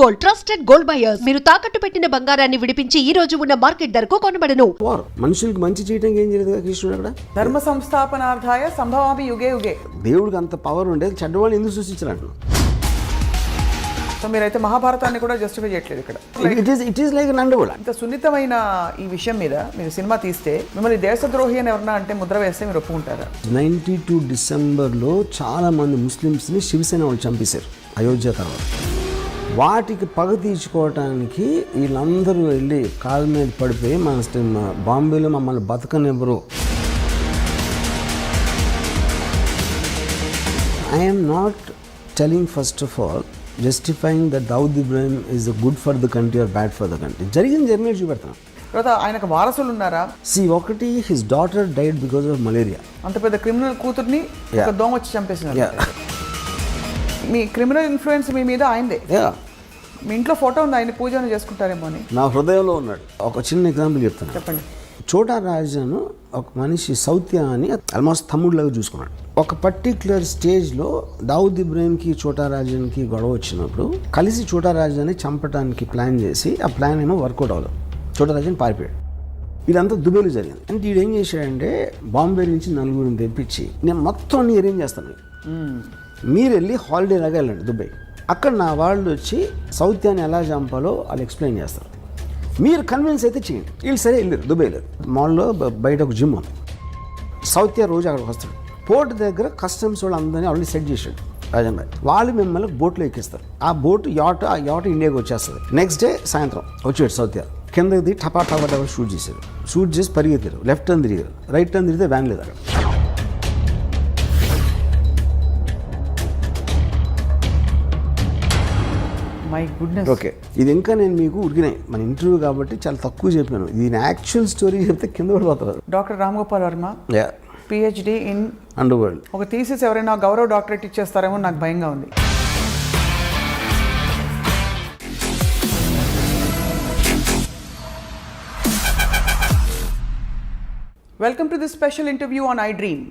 Gold, trusted gold buyers. మీరు తాకట్టు పెట్టిన బంగారాన్ని విడిపించి ఈ రోజు ఉన్న మార్కెట్ ధరకు కొనబడను. మనుషులకి మంచి చేయడానికి ఏం చేయలేదు కృష్ణుడు అక్కడ. ధర్మ సంస్థాపనార్థాయ సంభవామి యుగే యుగే. దేవుడికి అంత పవర్ ఉండేది, చెడ్డవాళ్ళు ఎందుకు సృష్టించారు? సో మీరైతే మహాభారతాన్ని కూడా జస్టిఫై చేయట్లేదు ఇక్కడ. It is like underworld. ఇంత సున్నితమైన ఈ విషయం మీద మీరు సినిమా తీస్తే మిమ్మల్ని దేశద్రోహి అని ఎవరన్నా అంటే ముద్ర వేస్తే మీరు ఒప్పుకుంటారా? 92 డిసెంబర్లో చాలా మంది ముస్లిమ్స్ని శివసేన వాళ్ళు చంపేశారు అయోధ్య తర్వాత. వాటికి పగ తీర్చుకోవటానికి వీళ్ళందరూ వెళ్ళి కాళ్ళ మీద పడిపోయి మన బాంబేలో మమ్మల్ని బతకనివ్వరు. I'm not telling first of all justifying that Dawood Ibrahim is good for the country or bad for the country. జరిగిన చూపెడతాను. తర్వాత ఆయనకు వారసులు ఉన్నారా? ఒకటి his daughter died because of malaria. అంత పెద్ద క్రిమినల్ కూతుర్ని ఒక దోమ వచ్చి చంపేసినారు. మీ క్రిమినల్ ఇన్ఫ్లుయెన్స్ మీ మీద ఆయనదే. మీ ఇంట్లో ఫోటో ఉంది, ఆయన పూజ చేసుకుంటారేమో అని నా హృదయంలో ఉన్నాడు. ఒక చిన్న ఎగ్జాంపుల్ చెప్తాను, చెప్పండి. చోటా రాజాను ఒక మనిషి సౌత్య అని ఆల్మోస్ట్ తమ్ముడిలాగా చూసుకున్నాడు. ఒక పర్టిక్యులర్ స్టేజ్లో దావుద్ ఇబ్రాహింకి చోటా రాజానికి గొడవ వచ్చినప్పుడు కలిసి చోటా రాజాని చంపడానికి ప్లాన్ చేసి ఆ ప్లాన్ ఏమో వర్కౌట్ అవ్వదు. చోటా రాజాని పారిపోయాడు. ఇదంతా దుబాయ్లో జరిగింది. అంటే వీడు ఏం చేశాడంటే బాంబే నుంచి నలుగురిని తెప్పించి నేను మొత్తం అన్ని అరేంజ్ చేస్తాను, మీరు వెళ్ళి హాలిడే లాగా వెళ్ళండి దుబాయ్, అక్కడ నా వాళ్ళు వచ్చి సౌత్యాన్ని ఎలా చంపాలో వాళ్ళు ఎక్స్ప్లెయిన్ చేస్తారు, మీరు కన్విన్స్ అయితే చేయండి. వీళ్ళు సరే వెళ్ళారు దుబాయ్లో. మాల్లో బయట ఒక జిమ్ ఉంది. సౌత్య రోజు అక్కడికి వస్తాడు. పోర్ట్ దగ్గర కస్టమ్స్ వాళ్ళు అందరినీ ఆల్రెడీ సెట్ చేశాడు రాజన్ భాయ్. వాళ్ళు మిమ్మల్ని బోట్లో ఎక్కిస్తారు. ఆ బోట్ ఆ యాట్ ఇండియాకి వచ్చేస్తుంది. నెక్స్ట్ డే సాయంత్రం వచ్చాడు సౌత్య. కిందకి దిగి టపా షూట్ చేశారు. షూట్ చేసి పరిగెత్తారు. లెఫ్ట్ టర్న్ తిరిగారు, రైట్ టర్న్ తిరిగితే వ్యాన్ లేదు అక్కడ. My goodness. ఓకే, ఇది ఇంకా నేను మీకు ఉడికినాయి మన ఇంటర్వ్యూ కాబట్టి చాలా తక్కువ చెప్పాను. దీని యాక్చువల్ స్టోరీ చెప్తే కింద పడిపోతారు. Doctor Ram Gopal Varma, PhD in under world. ఒక థీసిస్ ఎవరైనా గౌరవ డాక్టరేట్ ఇచ్చేస్తారేమో నాకు భయంగా ఉంది. Welcome to this special interview on I dream.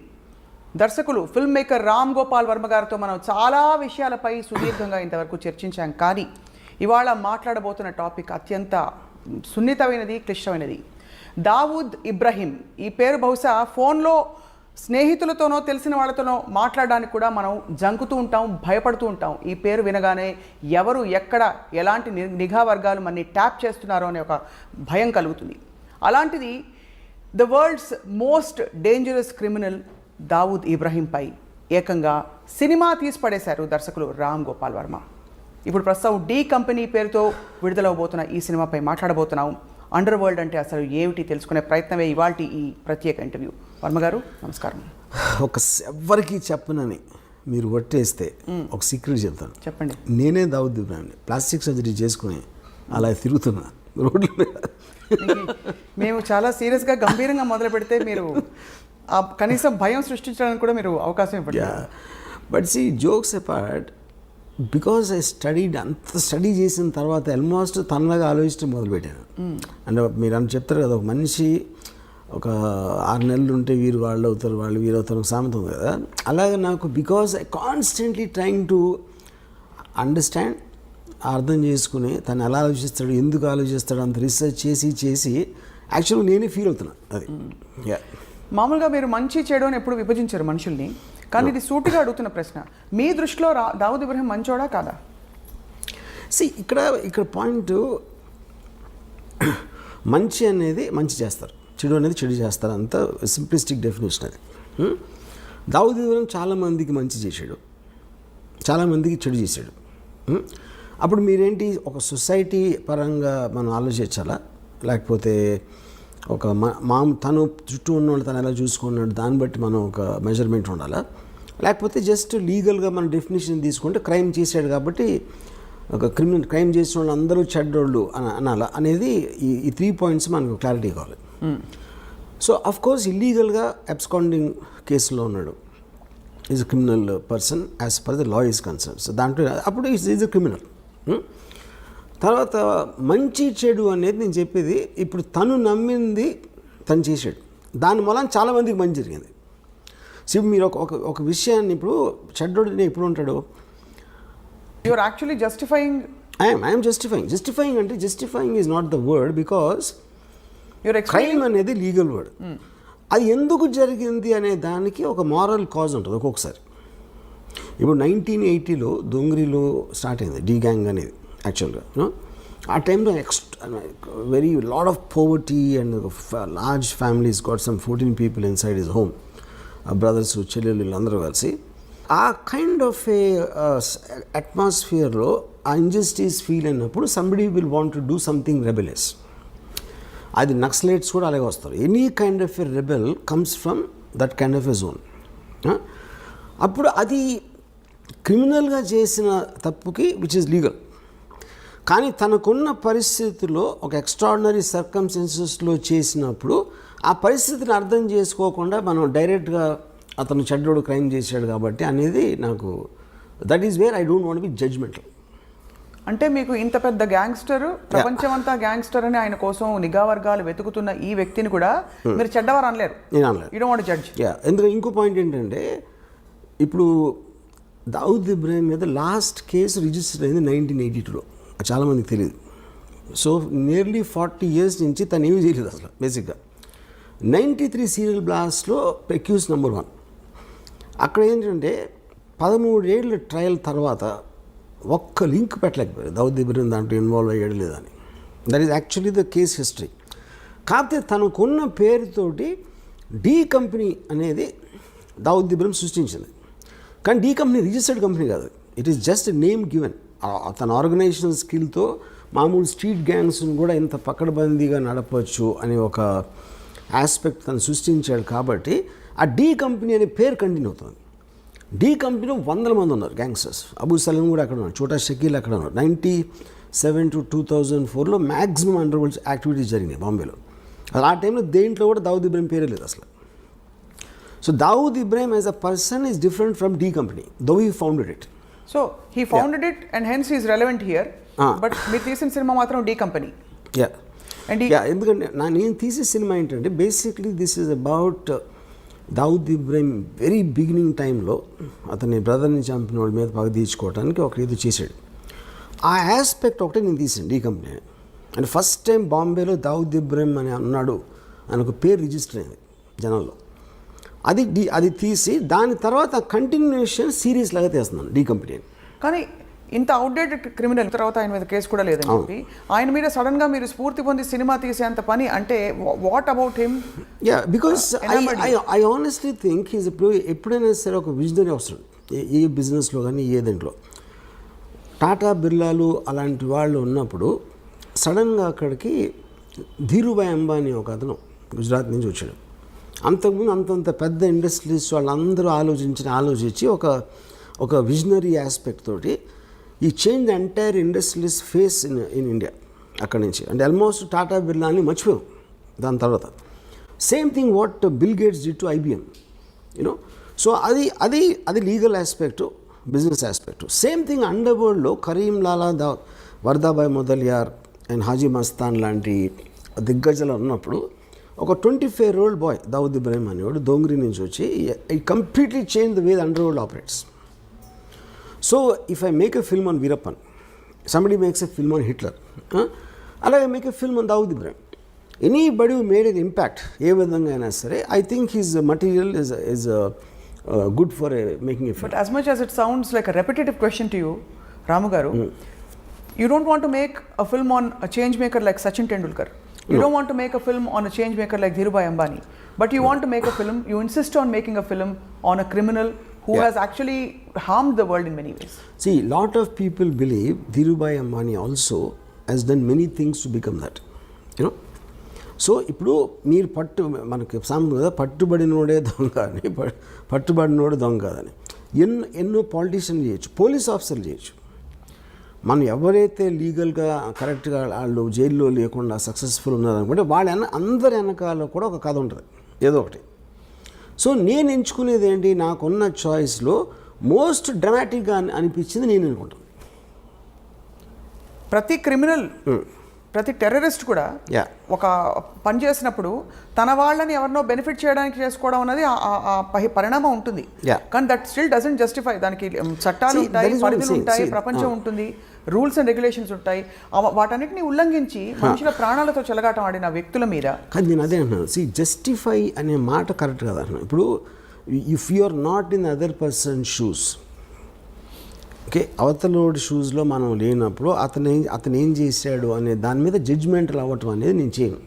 దర్శకులు ఫిల్మ్ మేకర్ రామ్ గోపాల్ వర్మ గారితో మనం చాలా విషయాలపై సుదీర్ఘంగా ఇంతవరకు చర్చించాం. కానీ ఇవాళ మాట్లాడబోతున్న టాపిక్ అత్యంత సున్నితమైనది, క్లిష్టమైనది. దావూద్ ఇబ్రాహిం. ఈ పేరు బహుశా ఫోన్లో స్నేహితులతోనో తెలిసిన వాళ్ళతోనో మాట్లాడడానికి కూడా మనం జంకుతూ ఉంటాం, భయపడుతూ ఉంటాం. ఈ పేరు వినగానే ఎవరు ఎక్కడ ఎలాంటి నిఘా వర్గాలు మనని ట్యాప్ చేస్తున్నారో అనే ఒక భయం కలుగుతుంది. అలాంటిది the world's most dangerous criminal Dawood ఇబ్రాహింపై ఏకంగా సినిమా తీసి పడేశారు దర్శకులు రామ్ గోపాల్ వర్మ. ఇప్పుడు ప్రస్తుతం డి కంపెనీ పేరుతో విడుదలవబోతున్న ఈ సినిమాపై మాట్లాడబోతున్నాం. అండర్ వరల్డ్ అంటే అసలు ఏమిటి తెలుసుకునే ప్రయత్నమే ఇవాల్టి ఈ ప్రత్యేక ఇంటర్వ్యూ. వర్మ గారు నమస్కారం. ఎవరికి చెప్పనని మీరు ఒట్టేస్తే ఒక సీక్రెట్ చెప్తాను. చెప్పండి. నేనే దావూద్ ఇబ్రాహింని ప్లాస్టిక్ సర్జరీ చేసుకుని అలా తిరుగుతున్నా రోడ్ల మీద. మేము చాలా సీరియస్గా గంభీరంగా మొదలు పెడితే మీరు కనీసం భయం సృష్టించడానికి కూడా మీరు అవకాశం ఇవ్వండి. But see jokes apart, because I studied, అంత స్టడీ చేసిన తర్వాత ఆల్మోస్ట్ తనలాగా ఆలోచించడం మొదలుపెట్టాను. అంటే మీరు అని చెప్తారు కదా, ఒక మనిషి ఒక 6 నెలలు ఉంటే వీరు వాళ్ళు అవుతారు, వాళ్ళు వీరు అవుతారు సామెత ఉంది కదా. అలాగే నాకు because I constantly trying to understand, అర్థం చేసుకుని తను ఎలా ఆలోచిస్తాడు, ఎందుకు ఆలోచిస్తాడు అంత రీసెర్చ్ చేసి యాక్చువల్గా నేనే ఫీల్ అవుతున్నా. అది మామూలుగా మీరు మంచి చెడు అని ఎప్పుడు విభజించారు మనుషుల్ని. కానీ ఇది సూటిగా అడుగుతున్న ప్రశ్న, మీ దృష్టిలో దావూద్ ఇబ్రాహిం మంచోడా కాదా? ఇక్కడ పాయింట్, మంచి అనేది మంచి చేస్తారు, చెడు అనేది చెడు చేస్తారు, అంత సింప్లిస్టిక్ డెఫినేషన్ అది. దావూద్ ఇబ్రాహిం చాలామందికి మంచి చేశాడు, చాలామందికి చెడు చేశాడు. అప్పుడు మీరేంటి, ఒక సొసైటీ పరంగా మనం ఆలోచించాలా, లేకపోతే ఒక తను చుట్టూ ఉన్నవాళ్ళు తను ఎలా చూసుకున్నాడు దాన్ని బట్టి మనం ఒక మెజర్మెంట్ ఉండాలా, లేకపోతే జస్ట్ లీగల్గా మన డెఫినేషన్ తీసుకుంటే క్రైమ్ చేశాడు కాబట్టి ఒక క్రైమ్ చేసిన వాళ్ళు అందరూ చెడ్డోళ్ళు అనాలా అనేది ఈ 3 పాయింట్స్ మనకు క్లారిటీ కావాలి. సో అఫ్ కోర్స్ ఇల్లీగల్గా అబ్స్కాండింగ్ కేసులో ఉన్నాడు, is a criminal person as per the law is concern. So దాంట్లో అప్పుడు ఈజ్ అ క్రిమినల్. తర్వాత మంచి చెడు అనేది నేను చెప్పేది, ఇప్పుడు తను నమ్మింది తను చేశాడు, దాని మూలం చాలామందికి మంచి జరిగింది. సో మీరు ఒక విషయాన్ని, ఇప్పుడు చెడ్డోడు ఎప్పుడు ఉంటాడు, you are actually justifying I'm justifying అంటే justifying is not the word, because your crime అనేది లీగల్ వర్డ్. అది ఎందుకు జరిగింది అనే దానికి ఒక మారల్ కాజ్ ఉంటుంది ఒక్కొక్కసారి. ఇప్పుడు 1980లో దొంగరిలో స్టార్ట్ అయింది డీ గ్యాంగ్ అనేది యాక్చువల్గా. ఆ టైంలో very lot of poverty and large families got some 14 people inside his home, brothers చెల్లెళ్ళు వీళ్ళందరూ కలిసి. ఆ కైండ్ ఆఫ్ ఏ అట్మాస్ఫియర్లో ఆ ఇంజస్టిస్ ఫీల్ అయినప్పుడు somebody will want to do something rebellious. అది నక్సలైట్స్ కూడా అలాగే వస్తారు. Any kind of a rebel comes from that kind of a zone. అప్పుడు అది క్రిమినల్గా చేసిన తప్పుకి విచ్ ఇస్ లీగల్, కానీ తనకున్న పరిస్థితుల్లో ఒక ఎక్స్ట్రాడినరీ సర్కమ్స్టెన్సెస్లో చేసినప్పుడు ఆ పరిస్థితిని అర్థం చేసుకోకుండా మనం డైరెక్ట్గా అతను చెడ్డోడు క్రైమ్ చేశాడు కాబట్టి అనేది నాకు that is where I don't want be judgemental. అంటే మీకు ఇంత పెద్ద గ్యాంగ్స్టర్, ప్రపంచమంతా గ్యాంగ్స్టర్ అని ఆయన కోసం నిఘా వర్గాలు వెతుకుతున్న ఈ వ్యక్తిని కూడా మీరు చెడ్డవారు అనలేరు. నేను అనలేదు. You don't want judge. ఎందుకంటే ఇంకో పాయింట్ ఏంటంటే ఇప్పుడు దావుద్ ఇబ్రాహిం మీద లాస్ట్ కేసు రిజిస్టర్ అయింది 1982లో. చాలామందికి తెలియదు. సో నియర్లీ 40 years నుంచి తను ఏమీ చేయలేదు అసలు. బేసిక్గా 93 సీరియల్ బ్లాస్ట్లో అక్యూజ్ నెంబర్ 1. అక్కడ ఏంటంటే 13 ఏళ్ళ ట్రయల్ తర్వాత ఒక్క లింక్ పెట్టలేకపోయారు దావుద్ ఇబ్రాహిం దాంట్లో ఇన్వాల్వ్ అయ్యాడు లేదని. That is actually the case history. కాకపోతే తనకున్న పేరుతోటి డీ కంపెనీ అనేది దావుద్ ఇబ్రాహిం సృష్టించింది. కానీ డీ కంపెనీ రిజిస్టర్డ్ కంపెనీ కాదు, it is just name given. తన ఆర్గనైజేషన్ స్కిల్తో మామూలు స్ట్రీట్ గ్యాంగ్స్ని కూడా ఇంత పకడ్బందీగా నడపవచ్చు అనే ఒక ఆస్పెక్ట్ తను సృష్టించాడు. కాబట్టి ఆ డీ కంపెనీ అనే పేరు కంటిన్యూ అవుతుంది. డీ కంపెనీలో 100 మంది ఉన్నారు గ్యాంగ్స్టర్స్. అబూ సలీం కూడా అక్కడ ఉన్నారు, చోటా షకీల్ అక్కడ ఉన్నారు. 97 to 2004లో మ్యాక్సిమం అండర్ వరల్డ్ యాక్టివిటీస్ జరిగినాయి బాంబేలో. అది ఆ టైంలో దేంట్లో కూడా దావుద్ ఇబ్రాహిం పేరే లేదు అసలు. So Dawood Ibrahim as a person is different from D company, though he founded it. So he founded it and hence is relevant here. But మీరు తీసిన సినిమా మాత్రం డీ కంపెనీ. ఎందుకంటే నేను తీసే సినిమా ఏంటంటే basically this is about Dawood Ibrahim very beginning టైంలో అతని బ్రదర్ని చంపిన వాళ్ళ మీద పగ తీర్చుకోవడానికి ఒక ఇది చేశాడు. ఆ ఆస్పెక్ట్ ఒకటే నేను తీసాను D company. And first time బాంబేలో దావుద్ ఇబ్రాహిం అని అన్నాడు అని ఒక పేరు రిజిస్టర్ అయింది జనంలో. అది తీసి దాని తర్వాత కంటిన్యూషన్ సిరీస్ లాగా తీస్తున్నాను డీ కంపెనీ. కానీ ఇంత అవుట్డేటెడ్ క్రిమినల్ తర్వాత ఆయన మీద కేసు కూడా లేదని చెప్పి ఆయన మీద సడన్గా మీరు స్ఫూర్తి పొంది సినిమా తీసేంత పని అంటే what about him? Because I honestly think is ఎప్పుడైనా సరే ఒక విజనరీ వస్తాడు ఏ బిజినెస్లో కానీ ఏ దాంట్లో. టాటా బిర్లాలు అలాంటి వాళ్ళు ఉన్నప్పుడు సడన్గా అక్కడికి ధీరుభాయ్ అంబానీ ఒక అతను గుజరాత్ నుంచి వచ్చాడు. అంతకుముందు అంతంత పెద్ద ఇండస్ట్రీస్ వాళ్ళందరూ ఆలోచించి ఒక విజనరీ ఆస్పెక్ట్ తోటి ఈ change the entire industries face in India అక్కడి నుంచి. అంటే ఆల్మోస్ట్ టాటా బిర్లాని మర్చిపోయాం దాని తర్వాత. Same thing what Bill Gates did to IBM, you know. So అది legal aspect, business aspect. Same thing అండర్ వరల్డ్లో కరీం లాలా వర్దాబాయ్ మొదలియార్ అండ్ హాజీ మస్తాన్ లాంటి దిగ్గజాలు ఉన్నప్పుడు ఒక 25-year-old బాయ్ దావుద్ ఇబ్రాహిం అనేవాడు దోంగ్రీ నుంచి వచ్చి ఈ completely change the way the underworld operates. So if I make a film on Veerappan, somebody makes a film on Hitler, అలాగే make a film on Dawood Ibrahim. Anybody who made an impact ఏ విధంగా అయినా సరే I think his material is good for making a film. But as much as it sounds like a repetitive question to you, Ramu garu, you don't want to make a film on a change maker like Sachin Tendulkar. You don't want to make a film on a change maker like Dhirubhai Ambani. But you want to make a film, you insist on making a film on a criminal who has actually harmed the world in many ways. See, lot of people believe Dhirubhai Ambani also has done many things to become that, you know. So ఇప్పుడు మీరు మనకి సామెత కదా, పట్టుబడినోడే దొంగ అని, పట్టుబడినోడు దొంగ కాదని. ఎన్నో పాలిటీషియన్లు చేయొచ్చు, పోలీస్ ఆఫీసర్లు చేయొచ్చు. మనం ఎవరైతే లీగల్గా కరెక్ట్గా వాళ్ళు జైల్లో లేకుండా సక్సెస్ఫుల్ ఉన్నారనుకుంటే అందరి వెనకాల కూడా ఒక కథ ఉంటుంది ఏదో ఒకటి. సో నేను ఎంచుకునేది ఏంటి, నాకున్న చాయిస్లో మోస్ట్ డ్రామాటిక్గా అనిపించింది నేను అనుకుంటాను. ప్రతి క్రిమినల్ ప్రతి టెర్రరిస్ట్ కూడా Yeah. ఒక పని చేసినప్పుడు తన వాళ్ళని ఎవరినో బెనిఫిట్ చేయడానికి చేసుకోవడం అనేది పరిణామం ఉంటుంది. Yeah. కానీ దట్ స్టిల్ డజంట్ జస్టిఫై. దానికి చట్టాలు See, ఉంటాయి, that is what I'm పరిధులు saying. ఉంటాయి, See, ప్రపంచం ఉంటుంది, రూల్స్ అండ్ రెగ్యులేషన్స్ ఉంటాయి. వాటన్నిటిని ఉల్లంఘించి మనుషుల ప్రాణాలతో చెలగాటం ఆడిన వ్యక్తుల మీద. కానీ నేను అదే అంటున్నాను, సి జస్టిఫై అనే మాట కరెక్ట్ కదా అంటున్నాను. ఇప్పుడు if you are not in other person shoes, okay, అవతలోడి షూస్లో మనం లేనప్పుడు అతను ఏం చేశాడు అనే దాని మీద జడ్జ్మెంటల్ అవ్వటం అనేది నేను చేయను.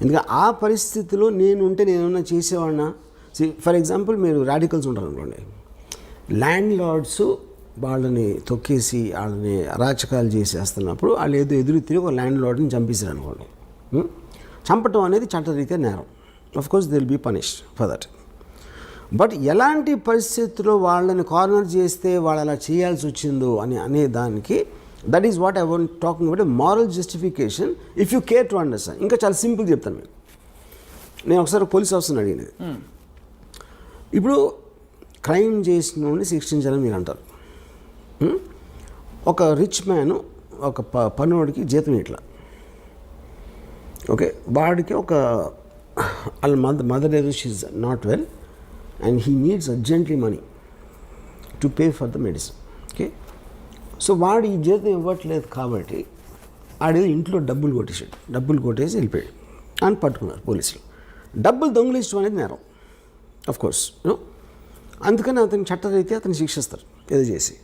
ఎందుకంటే ఆ పరిస్థితిలో నేను ఏమన్నా చేసేవాడినా. ఫర్ ఎగ్జాంపుల్ మీరు రాడికల్స్ ఉంటారు అనుకోండి, ల్యాండ్ లార్డ్స్ వాళ్ళని తొక్కేసి వాళ్ళని అరాచకాలు చేసేస్తున్నప్పుడు వాళ్ళు ఏదో ఎదురు తిరిగి ఒక ల్యాండ్ లార్డ్ని చంపేశారు అనుకోండి. చంపటం అనేది చట్టరీత్యా నేరం. Of course they will be punished for that. But ఎలాంటి పరిస్థితుల్లో వాళ్ళని కార్నర్ చేస్తే వాళ్ళు అలా చేయాల్సి వచ్చిందో అనే దానికి that is what I want talking about moral justification if you care to understand. ఇంకా చాలా సింపుల్ చెప్తాను మీకు. నేను ఒకసారి పోలీస్ ఆఫీసర్ని అడిగినది, ఇప్పుడు క్రైమ్ చేసిన వాడిని శిక్షించాలని మీరు అంటారు. ఒక రిచ్ మ్యాన్ ఒక పనుడికి జీతం ఇట్లా, ఓకే, వాడికి ఒక వాళ్ళ మదర్ ఏదో she's not well and he needs urgently money to pay for the medicine. Okay, so వాడు ఈ జీతం ఇవ్వట్లేదు కాబట్టి ఆడేదో ఇంట్లో డబ్బులు కొట్టేసి వెళ్ళిపోయాడు అని పట్టుకున్నారు పోలీసులు. డబ్బులు దొంగిలించడం అనేది నేరం, ఆఫ్ కోర్స్ యూనో. అందుకని అతని చట్టరీత్యా అతను శిక్షిస్తారు ఏదో చేసి.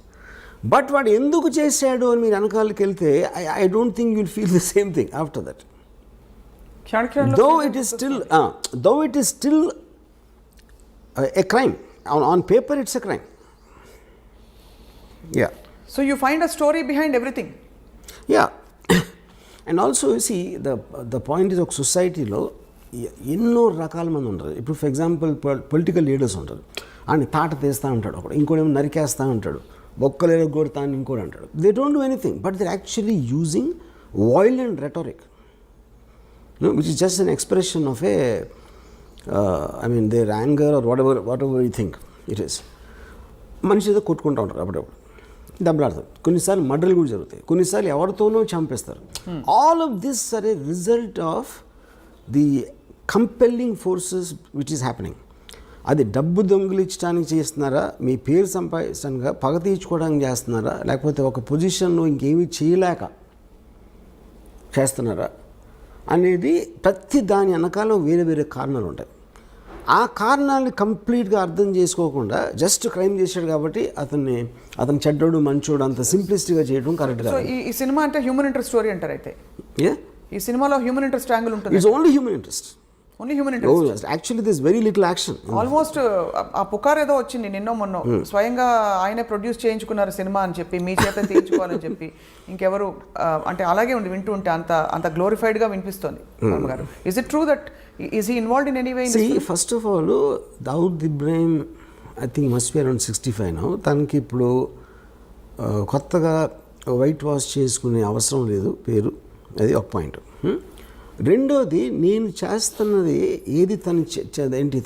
బట్ వాడు ఎందుకు చేశాడు అని మీరు వెనకాలకి వెళ్తే I don't think you'll feel the same thing after that. Though it is still a crime. On paper it's a crime. Yeah. So you find a story behind everything. Yeah. And also you see the point is, ఒక సొసైటీలో ఎన్నో రకాల మంది ఉంటారు. ఇప్పుడు for example political leaders ఉంటారు, ఆయన తాట తీస్తూ ఉంటాడు, ఒకడు ఇంకోటేమో నరికేస్తూ ఉంటాడు, బొక్కలేదో కొడతా అని ఇంకోటి అంటాడు. They don't do anything but they actually using violent rhetoric, which is just an expression of their anger or whatever you think it is. మనిషి ఏదో కొట్టుకుంటూ ఉంటారు, అప్పుడప్పుడు దెబ్బలాడతారు, కొన్నిసార్లు మర్డర్లు కూడా జరుగుతాయి, కొన్నిసార్లు ఎవరితోనో చంపేస్తారు. All of this are a result of the compelling forces which is happening. అది డబ్బు దొంగిలించడానికి చేస్తున్నారా, మీ పేరు సంపాదించడానికి, పగ తీర్చుకోవడానికి చేస్తున్నారా, లేకపోతే ఒక పొజిషన్లో ఇంకేమీ చేయలేక చేస్తున్నారా అనేది ప్రతి దాని వెనకాల వేరే వేరే కారణాలు ఉంటాయి. ఆ కారణాలని కంప్లీట్గా అర్థం చేసుకోకుండా జస్ట్ క్రైమ్ చేశాడు కాబట్టి అతను చెడ్డోడు మంచోడు అంత సింప్లిస్టిక్గా చేయడం కరెక్ట్ కాదు. ఈ సినిమా అంటే హ్యూమన్ ఇంట్రెస్ట్ స్టోరీ అంటారు. అయితే ఈ సినిమాలో హ్యూమన్ ఇంట్రెస్ట్ యాంగిల్ ఉంటుంది. It's only human interest. Only human interest. Actually this very little action. Almost ఆ పుకార్ ఏదో వచ్చింది నిన్నో మొన్నో, స్వయంగా ఆయనే ప్రొడ్యూస్ చేయించుకున్నారు సినిమా అని చెప్పి, మీ చేత తీయించుకోవాలని చెప్పి. ఇంకెవరు అంటే అలాగే ఉంది, వింటూ ఉంటే అంత గ్లోరిఫైడ్గా వినిపిస్తుంది. గారు, is it true that is he involved in any way? First of all Dawood Ibrahim I think must be around 65 now. తనకి ఇప్పుడు కొత్తగా వైట్ వాష్ చేసుకునే అవసరం లేదు పేరు, అది ఒక పాయింట్. రెండోది, నేను చేస్తున్నది ఏది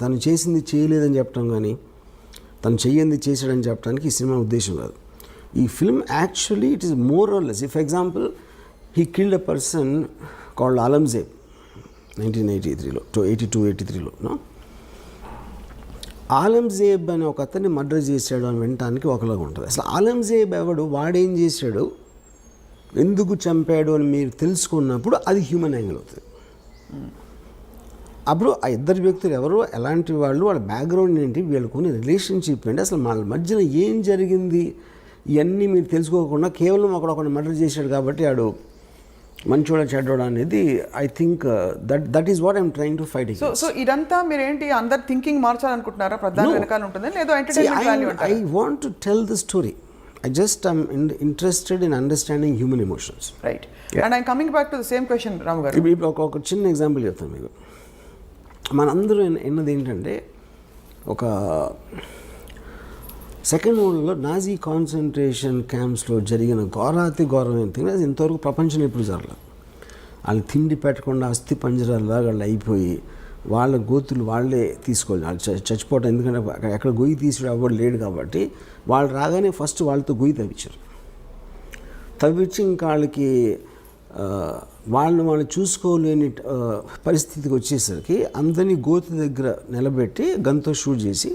తను చేసింది చేయలేదని చెప్పడం కానీ, తను చెయ్యింది చేశాడని చెప్పడానికి ఈ సినిమా ఉద్దేశం కాదు. ఈ film actually it is more or less. For example, he killed a person called Alamzeb 1983లో, 82-83లో. ఆలంజేబ్ అని ఒక అతన్ని మర్డర్ చేశాడు అని వినటానికి ఒకలాగా ఉంటుంది. అసలు ఆలంజేబ్ ఎవడు, వాడేం చేశాడు, ఎందుకు చంపాడు అని మీరు తెలుసుకున్నప్పుడు అది హ్యూమన్ యాంగిల్ అవుతుంది. అప్పుడు ఆ ఇద్దరు వ్యక్తులు ఎవరు, ఎలాంటి వాళ్ళు, వాళ్ళ బ్యాక్గ్రౌండ్ ఏంటి, వీళ్ళకున్న రిలేషన్షిప్ ఏంటి, అసలు వాళ్ళ మధ్యన ఏం జరిగింది, ఇవన్నీ మీరు తెలుసుకోకుండా కేవలం ఒకడు మర్డర్ చేశాడు కాబట్టి ఆడు మంచోడా చెడ్డోడా అనేది I think that is what I'm trying to fight. So ఇదంతా మీరు ఏంటి అందరు థింకింగ్ మార్చాలనుకుంటున్నారా? ప్రధాన వెనకాల ఉంటుంది లేదో ఎంటర్టైన్మెంట్ వాల్యూ అంటారా? I want to tell the story. I just am interested in understanding human emotions. Right. Yeah. And I'm coming back to the same question, Ramu garu. ఇప్పుడు ఒక చిన్న ఎగ్జాంపుల్ చెప్తాను మీకు. మనందరూ ఎన్నది ఏంటంటే, ఒక సెకండ్ వరల్డ్లో నాజీ కాన్సన్ట్రేషన్ క్యాంప్స్లో జరిగిన ఘోరాతి ఘోరమైన థింగ్ అది ఇంతవరకు ప్రపంచంలో ఎప్పుడు జరగలేదు. వాళ్ళు తిండి పెట్టకుండా అస్థి పంజరాల్లాగా వాళ్ళు అయిపోయి వాళ్ళ గోతులు వాళ్ళే తీసుకోవాలి, వాళ్ళు చచ్చిపోవటం. ఎందుకంటే ఎక్కడ గొయ్యి తీసుడు అవ్వడు లేడు కాబట్టి వాళ్ళు రాగానే ఫస్ట్ వాళ్ళతో గొయ్యి తవ్వించారు. ఇంకా వాళ్ళకి వాళ్ళు చూసుకోలేని పరిస్థితికి వచ్చేసరికి అందరినీ గోతి దగ్గర నిలబెట్టి గన్తో షూట్ చేసి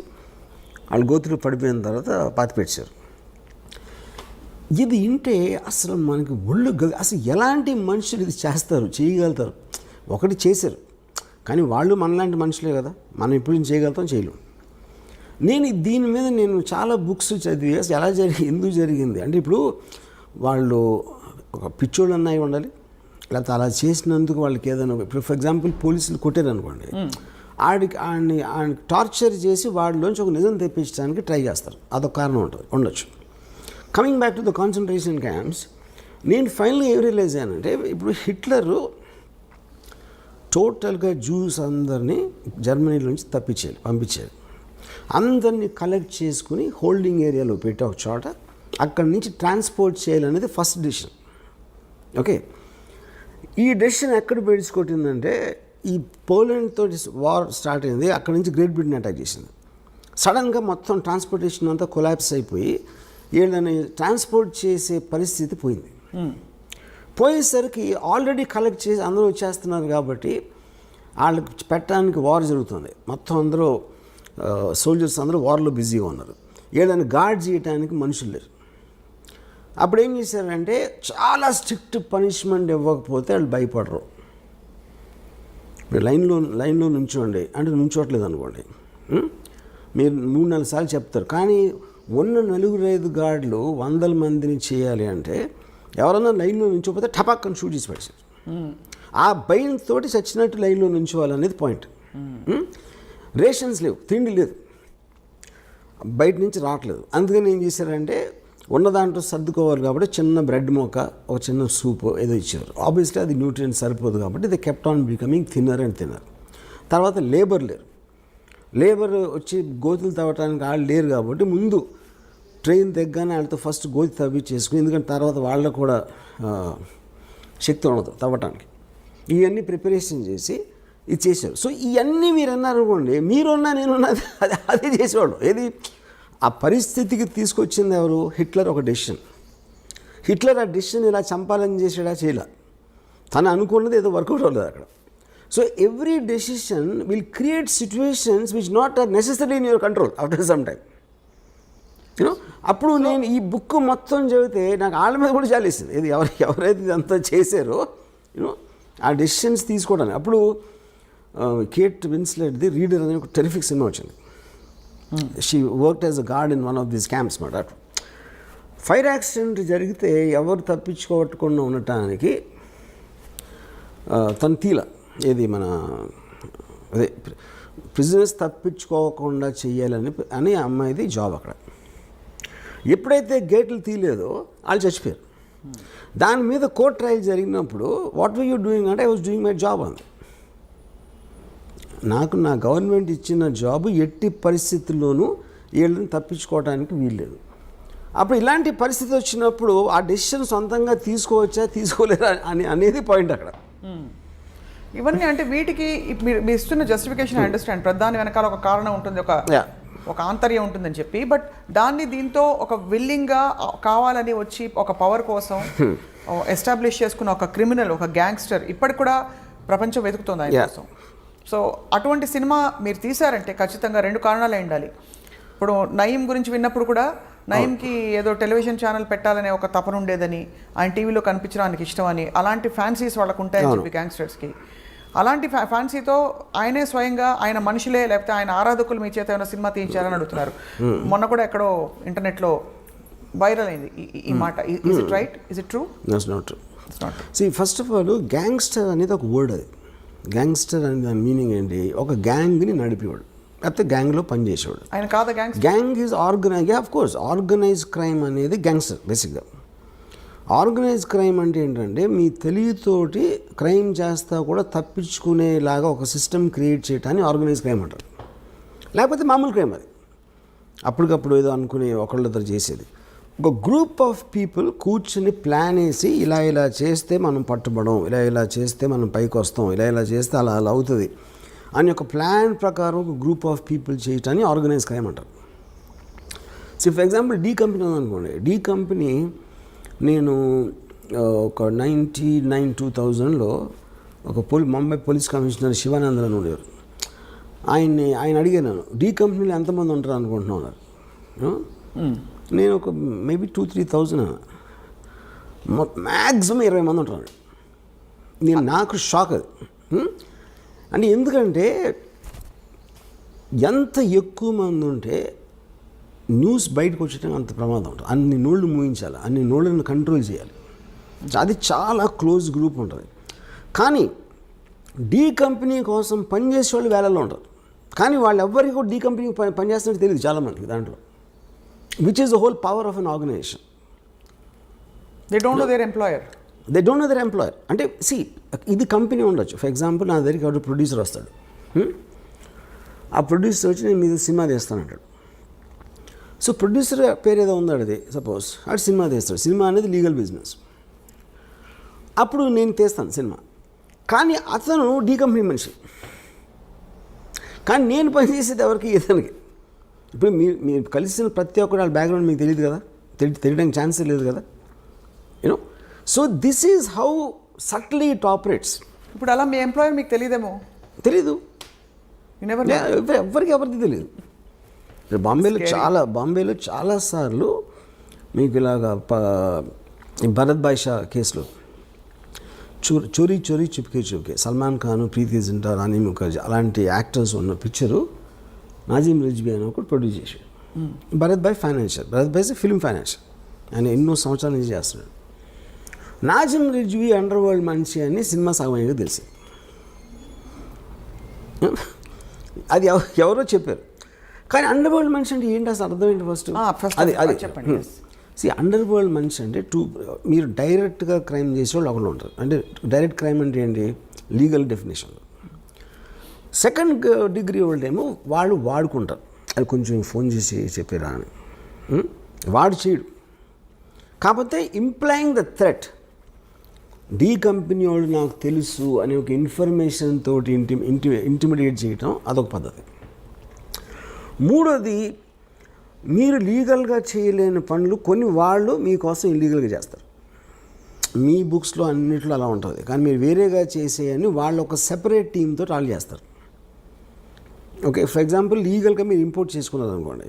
వాళ్ళు గోతులు పడిపోయిన తర్వాత పాతిపెట్టారు. ఇది వింటే అసలు మనకి ఒళ్ళు అసలు ఎలాంటి మనుషులు ఇది చేస్తారు, చేయగలుగుతారు? ఒకటి చేశారు, కానీ వాళ్ళు మనలాంటి మనుషులే కదా, మనం ఎప్పుడు చేయగలుగుతాం, చేయలేం. దీని మీద నేను చాలా బుక్స్ చదివి ఎలా ఎందుకు జరిగింది అంటే, ఇప్పుడు వాళ్ళు ఒక పిచ్చోళ్ళు అన్నాయి ఉండాలి, లేకపోతే అలా చేసినందుకు వాళ్ళకి ఏదైనా, ఇప్పుడు ఫర్ ఎగ్జాంపుల్ పోలీసులు కొట్టారు అనుకోండి, ఆడిని టార్చర్ చేసి వాడిలోంచి ఒక నిజం తెప్పించడానికి ట్రై చేస్తారు, అదొక కారణం ఉండొచ్చు. Coming back to the concentration camps, నేను ఫైనల్గా ఏం రియలైజ్ అయ్యానంటే, ఇప్పుడు హిట్లరు టోటల్గా జ్యూస్ అందరినీ జర్మనీలోంచి పంపించారు. అందరినీ కలెక్ట్ చేసుకుని హోల్డింగ్ ఏరియాలో పెట్టి ఒక చోట అక్కడి నుంచి ట్రాన్స్పోర్ట్ చేయాలనేది ఫస్ట్ డెసిషన్. ఓకే, ఈ డెసిషన్ ఎక్కడ పెట్టుకొట్టిందంటే, ఈ పోలాండ్ తోటి వార్ స్టార్ట్ అయింది, అక్కడి నుంచి గ్రేట్ బ్రిటన్ అటాక్ చేసింది. సడన్గా మొత్తం ట్రాన్స్పోర్టేషన్ అంతా కొలాప్స్ అయిపోయి వీళ్ళని ట్రాన్స్పోర్ట్ చేసే పరిస్థితి పోయింది. పోయేసరికి ఆల్రెడీ కలెక్ట్ చేసి అందరూ వచ్చేస్తున్నారు కాబట్టి వాళ్ళకి పెట్టడానికి వార్ జరుగుతుంది. మొత్తం అందరూ సోల్జర్స్ అందరూ వార్లో బిజీగా ఉన్నారు. వీళ్ళని గార్డ్ చేయడానికి మనుషులు లేరు. అప్పుడు ఏం చేశారంటే, చాలా స్ట్రిక్ట్ పనిష్మెంట్ ఇవ్వకపోతే వాళ్ళు భయపడరు. మీరు లైన్లో నుంచోండి అంటే నుంచోట్లేదు అనుకోండి, మీరు 3-4 సార్లు చెప్తారు, కానీ ఉన్న 4-5 గార్డులు 100 మందిని చేయాలి అంటే ఎవరన్నా లైన్లో నుంచోపోతే టపాక్కని షూట్ చేసి పడేసారు. ఆ భయంతో చచ్చినట్టు లైన్లో నుంచోవాలనేది పాయింట్. రేషన్స్ లేవు, తిండి లేదు, బయట నుంచి రావట్లేదు. అందుకని ఏం చేశారంటే, ఉన్న దాంట్లో సర్దుకోవాలి కాబట్టి చిన్న బ్రెడ్ మొక్క, ఒక చిన్న సూప్ ఏదో ఇచ్చారు. ఆబ్వియస్లీ అది న్యూట్రియంట్ సరిపోదు కాబట్టి the kept on becoming thinner and thinner. తర్వాత లేబర్ వచ్చి గోతులు తవ్వటానికి వాళ్ళు లేరు కాబట్టి ముందు ట్రైన్ దగ్గరనే వాళ్ళతో ఫస్ట్ గోతి తవ్వి చేసుకుని, ఎందుకంటే తర్వాత వాళ్ళకు కూడా శక్తి ఉండదు తవ్వటానికి. ఇవన్నీ ప్రిపరేషన్ చేసి ఇది చేశారు. సో ఇవన్నీ మీరు అన్నారు అనుకోండి, మీరున్నా నేనున్నా అదే చేసేవాడు. ఏది ఆ పరిస్థితికి తీసుకొచ్చింది ఎవరు? హిట్లర్. ఒక డెసిషన్. హిట్లర్ ఆ డెసిషన్ ఇలా చంపాలని చేసాడా? చేయలే. తను అనుకున్నది ఏదో వర్కౌట్ అవ్వలేదు అక్కడ. So every decision will create situations which not are necessary in your control after some time. You know, అప్పుడు నేను ఈ బుక్ మొత్తం చదివితే నాకు వాళ్ళ మీద కూడా జాలేసింది. ఇది ఎవరైతే ఇదంతా చేశారో యూనో ఆ డెసిషన్స్ తీసుకోవడానికి. అప్పుడు కేట్ విన్స్లెట్ది రీడర్ అనే ఒక టెరిఫిక్ సినిమా వచ్చింది. She worked as a guard in one of these camps మాట. ఫైర్ యాక్సిడెంట్ జరిగితే ఎవరు తప్పించుకోవకుండా ఉండటానికి తను తీల ఏది మన అదే ప్రిజనర్స్ తప్పించుకోకుండా చేయాలని అమ్మాయిది జాబ్ అక్కడ. ఎప్పుడైతే గేట్లు తీయలేదో వాళ్ళు చచ్చిపోయారు. దాని మీద కోర్ట్ ట్రయల్ జరిగినప్పుడు వాట్ వర్ యూ డూయింగ్ అంటే, I was doing my job అంది. నాకు నా గవర్నమెంట్ ఇచ్చిన జాబు ఎట్టి పరిస్థితుల్లోనూ వీళ్ళని తప్పించుకోవడానికి వీల్లేదు. అప్పుడు ఇలాంటి పరిస్థితి వచ్చినప్పుడు ఆ డెసిషన్ సొంతంగా తీసుకోలేరా అనేది పాయింట్ అక్కడ. ఇవన్నీ అంటే వీటికి మీరు ఇస్తున్న జస్టిఫికేషన్ అండర్స్టాండ్, ప్రధాని వెనకాల ఒక కారణం ఉంటుంది, ఒక ఆంతర్యం ఉంటుందని చెప్పి. బట్ దాన్ని దీంతో ఒక విల్లింగ్గా కావాలని వచ్చి ఒక పవర్ కోసం ఎస్టాబ్లిష్ చేసుకున్న ఒక క్రిమినల్, ఒక గ్యాంగ్స్టర్ ఇప్పటికి కూడా ప్రపంచం వెతుకుతుంది ఆయన కోసం. సో అటువంటి సినిమా మీరు తీశారంటే ఖచ్చితంగా 2 కారణాలు ఉండాలి. ఇప్పుడు నయీం గురించి విన్నప్పుడు కూడా నయీంకి ఏదో టెలివిజన్ ఛానల్ పెట్టాలనే ఒక తపన ఉండేదని, ఆయన టీవీలో కనిపించడానికి ఇష్టం అని, అలాంటి ఫ్యాన్సీస్ వాళ్ళకు ఉంటాయని చెప్పి గ్యాంగ్స్టర్స్కి. అలాంటి ఫ్యాన్సీతో ఆయనే స్వయంగా ఆయన మనుషులే లేకపోతే ఆయన ఆరాధకులు మీ చేత ఏమైనా సినిమా తీయించారని అడుగుతున్నారు. మొన్న కూడా ఎక్కడో ఇంటర్నెట్లో వైరల్ అయింది ఈ మాట. Is it right? Is it true? That's not true. See, first of all gangster అనేది ఒక వర్డ్. అది గ్యాంగ్స్టర్ అనే దాని మీనింగ్ ఏంటి? ఒక గ్యాంగ్ని నడిపేవాడు, లేకపోతే గ్యాంగ్లో పనిచేసేవాడు. ఆయన కాదా gang? Gang is of course organise crime అనేది గ్యాంగ్స్టర్ బేసిక్గా. ఆర్గనైజ్ క్రైమ్ అంటే ఏంటంటే, మీ తెలివితోటి క్రైమ్ చేస్తా కూడా తప్పించుకునేలాగా ఒక సిస్టమ్ క్రియేట్ చేయటాన్ని ఆర్గనైజ్ క్రైమ్ అంటారు. లేకపోతే మామూలు క్రైమ్ అది, అప్పటికప్పుడు ఏదో అనుకుని ఒకళ్ళిద్దరు చేసేది. ఒక గ్రూప్ ఆఫ్ పీపుల్ కూర్చుని ప్లాన్ వేసి ఇలా చేస్తే మనం పట్టుబడం, ఇలా చేస్తే మనం పైకి వస్తాం, ఇలా చేస్తే అలా అవుతుంది అని ఒక ప్లాన్ ప్రకారం ఒక గ్రూప్ ఆఫ్ పీపుల్ చేయటాన్ని ఆర్గనైజ్ క్రైమ్ అంటారు. So for example D company ఉందనుకోండి. డీ కంపెనీ నేను ఒక 2000లో ఒక ముంబై పోలీస్ కమిషనర్ శివానందన్ అని ఉండేవారు. ఆయన అడిగాను, డీ కంపెనీలో ఎంతమంది ఉంటారు అనుకుంటున్నాను అన్నారు. నేను ఒక మేబీ 2,000-3,000 మ్యాక్సిమం 20 మంది ఉంటారు. నాకు షాక్ అది. అంటే ఎందుకంటే ఎంత ఎక్కువ మంది ఉంటే న్యూస్ బయటకు వచ్చేటప్పుడు అంత ప్రమాదం ఉంటుంది. అన్ని నోళ్ళు మూయించాలి, అన్ని నోళ్ళని కంట్రోల్ చేయాలి. అది చాలా క్లోజ్ గ్రూప్ ఉంటుంది. కానీ డీ కంపెనీ కోసం పనిచేసే వాళ్ళు వేలల్లో ఉంటారు. కానీ వాళ్ళు ఎవ్వరికి కూడా డీ కంపెనీ పనిచేస్తున్నట్టు తెలియదు చాలామందికి దాంట్లో. Which is the whole power of an organisation. They don't know their employer. అంటే ఇది కంపెనీ ఉండొచ్చు. ఫర్ ఎగ్జాంపుల్ నా దగ్గరికి ఎవరు ప్రొడ్యూసర్ వస్తాడు. ఆ ప్రొడ్యూసర్ వచ్చి నేను మీద సినిమా తీస్తానంటాడు. సో ప్రొడ్యూసర్ పేరు ఏదో ఉందాడు, అది సపోజ్ అటు సినిమా తీస్తాడు. సినిమా అనేది లీగల్ బిజినెస్. అప్పుడు నేను తీస్తాను సినిమా, కానీ అతను డీ కంపెనీ మనిషి. కానీ నేను పనిచేసేది ఎవరికి, ఇతనికి. ఇప్పుడు మీరు కలిసిన ప్రతి ఒక్కరు వాళ్ళ బ్యాక్గ్రౌండ్ మీకు తెలియదు కదా, తెలియడానికి ఛాన్సే లేదు కదా, you know. So this is how సట్లీ it operates. ఇప్పుడు అలా మీ ఎంప్లాయర్ మీకు తెలియదేమో. తెలీదు, ఎవరికి తెలియదు. బాంబేలో చాలాసార్లు మీకు ఇలాగా భరత్ భాయ్ షా కేసులో చోరీ చుప్కే సల్మాన్ ఖాన్, ప్రీతి జింటా, రాణి ముఖర్జీ అలాంటి యాక్టర్స్ ఉన్న పిక్చరు నాజిమ్ రిజ్వీ అని ఒకటి ప్రొడ్యూస్ చేశాడు. భరత్ భాయ్ ఫిల్మ్ ఫైనాన్షియర్, ఆయన ఎన్నో సంవత్సరాల నుంచి చేస్తున్నాడు. నాజిమ్ రిజ్వీ అండర్ వరల్డ్ మనిషి అని సినిమా సగమయ్యాక తెలిసింది. అది ఎవరో చెప్పారు. కానీ అండర్ వరల్డ్ మనిషి అంటే ఏంటి అసలు అర్థం ఏంటి ఫస్ట్? అది చెప్పండి. అండర్ వరల్డ్ మనిషి అంటే మీరు డైరెక్ట్గా క్రైమ్ చేసేవాళ్ళు ఒకళ్ళు ఉంటారు. అంటే డైరెక్ట్ క్రైమ్ అంటే ఏంటి, లీగల్ డెఫినేషన్లో. సెకండ్ డిగ్రీ వాళ్ళేమో వాళ్ళు వాడుకుంటారు, అది కొంచెం ఫోన్ చేసి చెప్పారా అని. వాడు చేయడు. కాకపోతే employing the threat, D company వాళ్ళు నాకు తెలుసు అనే ఒక ఇన్ఫర్మేషన్ తోటి ఇంటిమిడియేట్ చేయటం అదొక పద్ధతి. మూడోది, మీరు లీగల్గా చేయలేని పనులు కొన్ని వాళ్ళు మీకోసం ఇల్లీగల్గా చేస్తారు. మీ బుక్స్లో అన్నిట్లో అలా ఉంటుంది. కానీ మీరు వేరేగా చేసేయని వాళ్ళు ఒక సెపరేట్ టీమ్తో వాళ్ళు చేస్తారు. ఓకే, ఫర్ ఎగ్జాంపుల్ లీగల్గా మీరు ఇంపోర్ట్ చేసుకున్నారు అనుకోండి,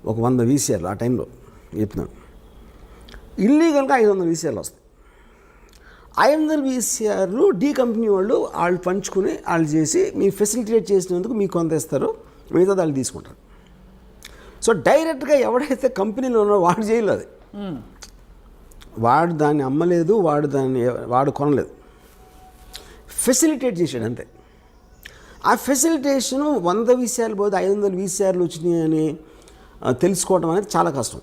ఒక 100 VCRలు ఆ టైంలో చెప్తున్నాను. ఇల్లీగల్గా 500 VCRలు వస్తాయి. 500 VCRలు డీ కంపెనీ వాళ్ళు పంచుకుని వాళ్ళు చేసి మీరు ఫెసిలిటేట్ చేసినందుకు మీకు కొంత ఇస్తారు, మిగతా వాళ్ళు తీసుకుంటారు. సో డైరెక్ట్గా ఎవడైతే కంపెనీలో ఉన్నాడో వాడు చేయలేదు, అది వాడు దాన్ని అమ్మలేదు, వాడు కొనలేదు, ఫెసిలిటేట్ చేశాడు అంతే. ఆ ఫెసిలిటేషను 100 VCRలు పోతే 500 VCRలు వచ్చినాయి అని తెలుసుకోవడం అనేది చాలా కష్టం.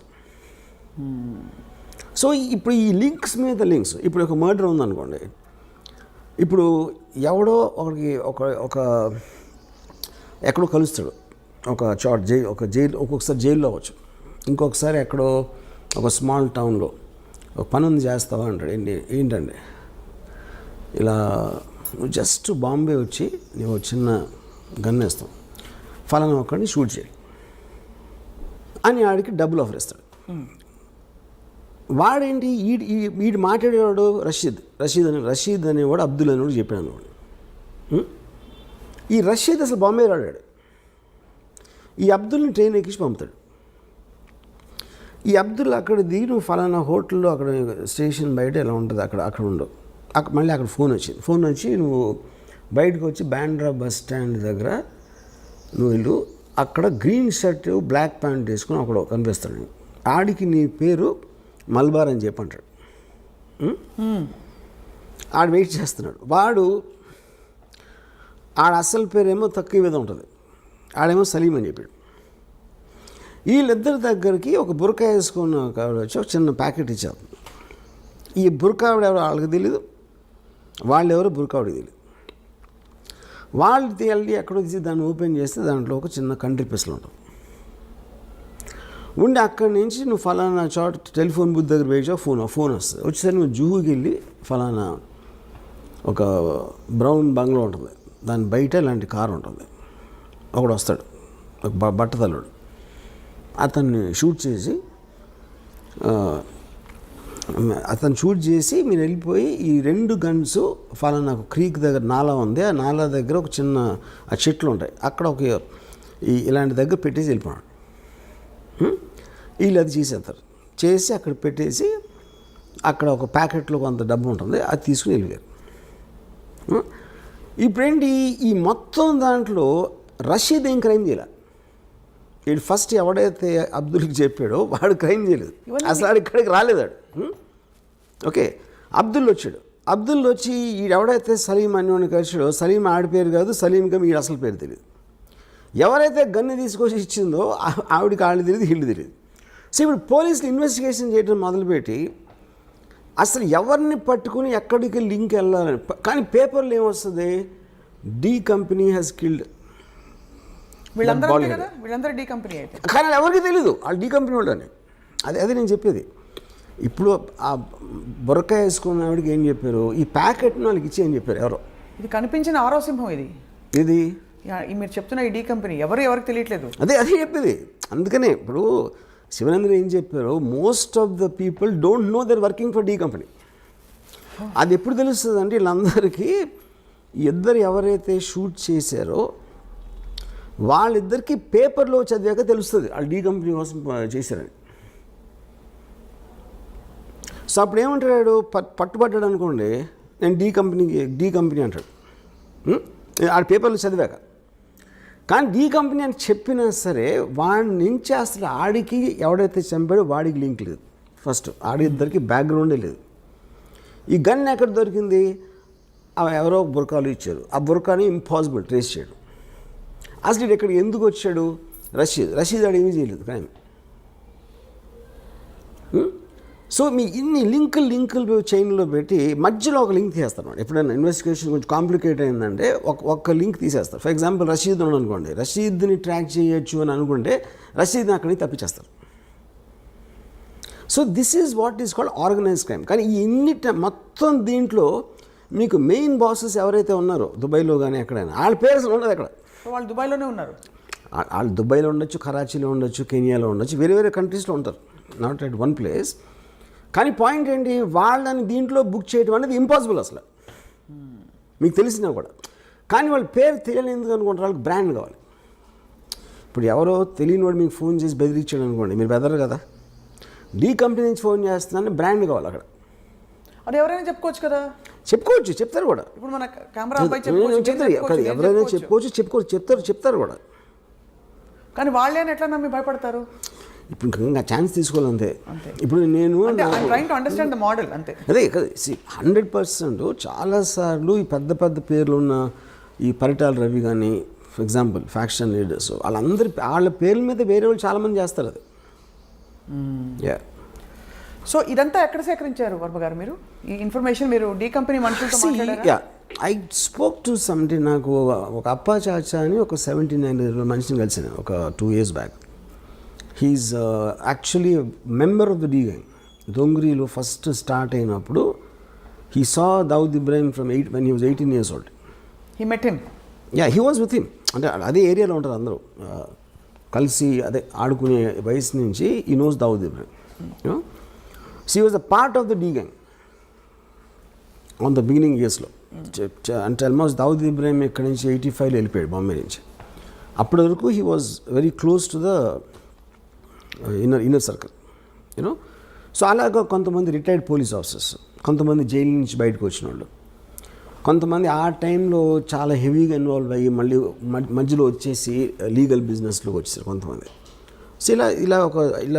సో ఇప్పుడు ఈ లింక్స్ మీద లింక్స్, ఇప్పుడు ఒక మర్డర్ ఉందనుకోండి, ఇప్పుడు ఎవడో ఒక ఎక్కడో కలుస్తాడు, ఒక జైలు, ఒక్కొక్కసారి జైల్లో అవ్వచ్చు, ఇంకొకసారి ఎక్కడో ఒక స్మాల్ టౌన్లో ఒక పని ఉంది చేస్తావా అంటాడు. ఏంటండి ఇలా నువ్వు జస్ట్ బాంబే వచ్చి నువ్వు చిన్న గన్ వేస్తావు, ఫలానా ఒక్కడిని షూట్ చేయి అని ఆడికి డబ్బులు ఆఫర్ ఇస్తాడు. వాడేంటి వీడు మాట్లాడేవాడు రషీద్ అనేవాడు అబ్దుల్ అనేవాడు చెప్పాడు అనుకోండి. ఈ రషీద్ అసలు బాంబే రాడాడు. ఈ అబ్దుల్ని ట్రైన్ ఎక్కించి పంపుతాడు. ఈ అబ్దుల్ అక్కడ దిగి నువ్వు ఫలానా హోటల్లో అక్కడ స్టేషన్ బయట ఎలా ఉంటుంది అక్కడ ఉండవు. మళ్ళీ అక్కడ ఫోన్ వచ్చి నువ్వు బయటకు వచ్చి బాండ్రా బస్ స్టాండ్ దగ్గర నువ్వు వెళ్ళు, అక్కడ గ్రీన్ షర్ట్ బ్లాక్ ప్యాంట్ వేసుకుని అక్కడ కనిపిస్తాడు. ఆడికి నీ పేరు మల్బార్ అని చెప్పి అంటాడు. ఆడు వెయిట్ చేస్తున్నాడు. ఆడ అసలు పేరేమో తక్కువ మీద ఉంటుంది, ఆడేమో సలీం అని చెప్పాడు. వీళ్ళిద్దరి దగ్గరికి ఒక బురకా వేసుకున్న వచ్చి ఒక చిన్న ప్యాకెట్ ఇచ్చారు. ఈ బురకావిడ ఎవరో వాళ్ళకి తెలీదు, వాళ్ళు ఎవరో బురకావిడికి తెలియదు. వాళ్ళు వెళ్ళి ఎక్కడో తీసి దాన్ని ఓపెన్ చేస్తే దాంట్లో ఒక చిన్న కంట్రీ పిస్టల్ ఉంటుంది. ఉండి అక్కడి నుంచి నువ్వు ఫలానా చోట టెలిఫోన్ బూత్ దగ్గర వేసావు, ఫోన్ వస్తుంది. వచ్చేసరికి నువ్వు జూహుకి వెళ్ళి ఫలానా ఒక బ్రౌన్ బంగ్లా ఉంటుంది, దాని బయట ఇలాంటి కారు ఉంటుంది. ఒకడు వస్తాడు, ఒక బట్టతల్లుడు, అతన్ని షూట్ చేసి అతను షూట్ చేసి మీరు వెళ్ళిపోయి ఈ 2 గన్స్ ఫలానా ఒక క్రీక్ దగ్గర నాలా ఉంది, ఆ నాలా దగ్గర ఒక చిన్న ఆ చెట్లు ఉంటాయి, అక్కడ ఒక ఇలాంటి దగ్గర పెట్టేసి వెళ్ళిపోయాడు. వీళ్ళు అది చేసేస్తారు, చేసి అక్కడ పెట్టేసి అక్కడ ఒక ప్యాకెట్లో కొంత డబ్బు ఉంటుంది, అది తీసుకుని వెళ్ళిపోయారు. ఇప్పుడేంటి ఈ మొత్తం దాంట్లో రషీద్ ఏం క్రైమ్ చేయలే. వీడు ఫస్ట్ ఎవడైతే అబ్దుల్కి చెప్పాడో వాడు క్రైమ్ చేయలేదు, అసలు వాడు ఇక్కడికి రాలేదాడు. ఓకే, అబ్దుల్ వచ్చాడు, అబ్దుల్ వచ్చి ఎవడైతే సలీం అని కలిసాడో, సలీం ఆడి పేరు కాదు, సలీంకి వీడు అసలు పేరు తెలియదు. ఎవరైతే గన్ను తీసుకొచ్చి ఇచ్చిందో ఆవిడికి వాళ్ళు తెలియదు, వీళ్ళు తెలియదు. సో ఇప్పుడు పోలీసులు ఇన్వెస్టిగేషన్ చేయడం మొదలుపెట్టి అసలు ఎవరిని పట్టుకుని ఎక్కడికి లింక్ వెళ్ళాలని, కానీ పేపర్లు ఏమొస్తుంది, డి కంపెనీ హ్యాస్ కిల్డ్. వీళ్ళందరూ డి కంపెనీ అయితే, కానీ ఎవరికి తెలీదు వాళ్ళు డి కంపెనీ వాళ్ళని. అదే నేను చెప్పేది. ఇప్పుడు ఆ బొరకాయ వేసుకున్న ఆవిడకి ఏం చెప్పారు, ఈ ప్యాకెట్ని వాళ్ళకి ఇచ్చి ఏం చెప్పారు ఎవరో. ఇది కనిపించిన ఆరో సింహం ఇది. మీరు చెప్తున్న ఈ డి కంపెనీ ఎవరికి తెలియట్లేదు. అదే చెప్పేది. అందుకనే ఇప్పుడు శివనందన్ ఏం చెప్పారు, most of the people don't know they're working for D company. అది ఎప్పుడు తెలుస్తుంది అంటే వీళ్ళందరికీ ఇద్దరు ఎవరైతే షూట్ చేశారో వాళ్ళిద్దరికీ పేపర్లో చదివాక తెలుస్తుంది వాళ్ళు డి కంపెనీ కోసం చేశారని. సో అప్పుడు ఏమంటాడు, పట్టుబడ్డాడు అనుకోండి, నేను డి కంపెనీ అంటాడు ఆడ పేపర్లు చదివాక. కానీ డి కంపెనీ అని చెప్పినా సరే వాడి నుంచి అసలు ఆడికి ఎవడైతే చంపాడో వాడికి లింక్ లేదు. ఫస్ట్ ఆడిద్దరికి బ్యాక్గ్రౌండే లేదు. ఈ గన్ ఎక్కడ దొరికింది, ఎవరో బుర్కాలు ఇచ్చారు, ఆ బుర్కాని ఇంపాసిబుల్ ట్రేస్ చేయడం. అసలు ఇది ఎక్కడ ఎందుకు వచ్చాడు, రషీద్ ఆడు ఏమీ చేయలేదు క్రైమ్. సో మీ ఇన్ని లింకులు చైన్లో పెట్టి మధ్యలో ఒక లింక్ తీసేస్తారు. ఎప్పుడైనా ఇన్వెస్టిగేషన్ కొంచెం కాంప్లికేట్ అయిందంటే ఒక్క లింక్ తీసేస్తారు. ఫర్ ఎగ్జాంపుల్ రషీద్ ఉన్నాడు అనుకోండి, రషీద్ని ట్రాక్ చేయొచ్చు అని అనుకుంటే రషీద్ని అక్కడి నుంచి తప్పించేస్తారు. So this is what is called organise crime. కానీ మొత్తం దీంట్లో మీకు మెయిన్ బాసెస్ ఎవరైతే ఉన్నారో దుబాయ్లో కానీ ఎక్కడైనా వాళ్ళ పేరు అసలు ఉండదు. అక్కడ వాళ్ళు దుబాయ్లోనే ఉన్నారు. వాళ్ళు దుబాయ్లో ఉండొచ్చు, కరాచీలో ఉండొచ్చు, కెనియాలో ఉండొచ్చు, వేరే కంట్రీస్లో ఉంటారు, నాట్ ఎట్ వన్ ప్లేస్. కానీ పాయింట్ ఏంటి, వాళ్ళని దీంట్లో బుక్ చేయడం అనేది ఇంపాసిబుల్ అసలు, మీకు తెలిసినా కూడా. కానీ వాళ్ళ పేరు తెలియని ఎందుకు అనుకుంటారు, వాళ్ళకి బ్రాండ్ కావాలి. ఇప్పుడు ఎవరో తెలియని వాడు మీకు ఫోన్ చేసి బెదిరించాడు అనుకోండి, మీరు బెదరు కదా, డి కంపెనీ నుంచి ఫోన్ చేస్తున్నాను బ్రాండ్ కావాలి అక్కడ. అది ఎవరైనా చెప్పుకోవచ్చు కదా, చెప్తారు కూడా. ఇప్పుడు మన కెమెరా ఎవరైనా చెప్తారు కూడా. కానీ వాళ్ళని ఎట్లా నమ్మి భయపడతారు? ఇప్పుడు ఇంకా ఛాన్స్ తీసుకోవాలంతే. ఇప్పుడు నేను అండర్స్టాండ్ ద మోడల్ అంతే. అదే 100% చాలాసార్లు ఈ పెద్ద పేర్లు ఉన్న ఈ పరిటాల రవి కానీ ఫర్ ఎగ్జాంపుల్ ఫ్యాక్షన్ లీడర్స్ వాళ్ళ పేర్ల మీద వేరే వాళ్ళు చాలామంది చేస్తారు అది. సో ఇదంతా ఎక్కడ సేకరించారు వర్మ గారు మీరు ఈ ఇన్ఫర్మేషన్? మీరు డి కంపెనీ మనుషులతో మాట్లాడారా? I spoke to somebody. నాకు ఒక అప్పా చాచా అని ఒక 79 మనిషిని కలిసాను ఒక 2 years back. He is actually member of the D gang. దొంగరీలో ఫస్ట్ స్టార్ట్ అయినప్పుడు he saw Dawood Ibrahim from when he was 18 years old. He met him? Yeah, he was with him. అంటే అదే ఏరియాలో ఉంటారు అందరూ కలిసి అదే ఆడుకునే వయసు నుంచి he knows Dawood Ibrahim. So he was a part of the D gang on the beginning yearsలో. అంటే ఆల్మోస్ట్ దావుద్ ఇబ్రాహిం ఇక్కడ నుంచి 85లో వెళ్ళిపోయాడు బాంబే నుంచి. అప్పటి వరకు he was very close to the inner circle you know. So అలాగా కొంతమంది రిటైర్డ్ పోలీస్ ఆఫీసర్స్, కొంతమంది జైలు నుంచి బయటకు వచ్చిన వాళ్ళు, కొంతమంది ఆ టైంలో చాలా హెవీగా ఇన్వాల్వ్ అయ్యి మళ్ళీ మధ్యలో వచ్చేసి లీగల్ బిజినెస్లోకి వచ్చేసారు కొంతమంది. సో ఇలా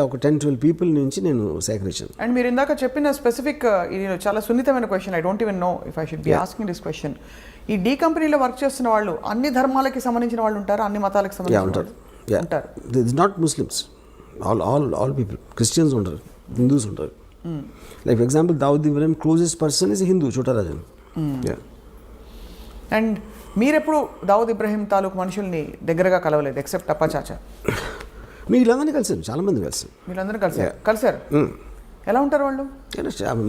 ఒక 10-12 పీపుల్ నుంచి నేను సేకరించాను. అండ్ మీరు ఇందాక చెప్పిన స్పెసిఫిక్ ఇది చాలా సున్నితమైన question. I don't even know if I should be asking this question. ఈ డి కంపెనీలో వర్క్ చేస్తున్న వాళ్ళు అన్ని ధర్మాలకి సంబంధించిన వాళ్ళు ఉంటారు, అన్ని మతాలకు సంబంధించిన ఉంటారు. ఉంటారు. Not Muslims, all people. Christians ఉంటారు, హిందూస్ ఉంటారు. Like for example Dawood Ibrahim closest person is Hindu, Chhota Rajan. And మీరెప్పుడు దావుద్ ఇబ్రాహిం తాలూకు మనుషుల్ని దగ్గరగా కలవలేదు ఎక్సెప్ట్ అప్పా చాచా? వీళ్ళందరినీ కలిసాను, చాలామంది కలిసాను. వీళ్ళందరూ కలిసారు. ఎలా ఉంటారు వాళ్ళు?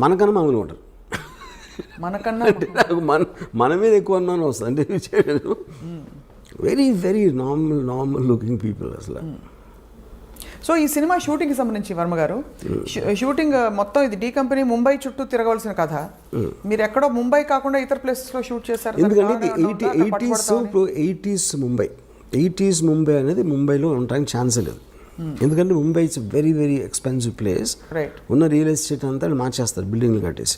మనకన్నా మామూలుగా ఉంటారు. మనకన్నా మన మీద ఎక్కువ అన్నాను వస్తుంది అంటే వెరీ నార్మల్ లుకింగ్ పీపుల్ అసలు. సో ఈ సినిమా షూటింగ్కి సంబంధించి వర్మ గారు, షూటింగ్ మొత్తం ఇది డి కంపెనీ ముంబై చుట్టూ తిరగవలసిన కథ. మీరు ఎక్కడో ముంబై కాకుండా ఇతర ప్లేసెస్లో షూట్ చేశారు. ఎందుకంటే ఎయిటీస్ ముంబై అనేది ముంబైలో ఉండడానికి ఛాన్సే లేదు. ఎందుకంటే Mumbai it's very very expensive place. ఉన్న రియల్ ఎస్టేట్ అంతా మార్చేస్తారు బిల్డింగ్లు కట్టేసి.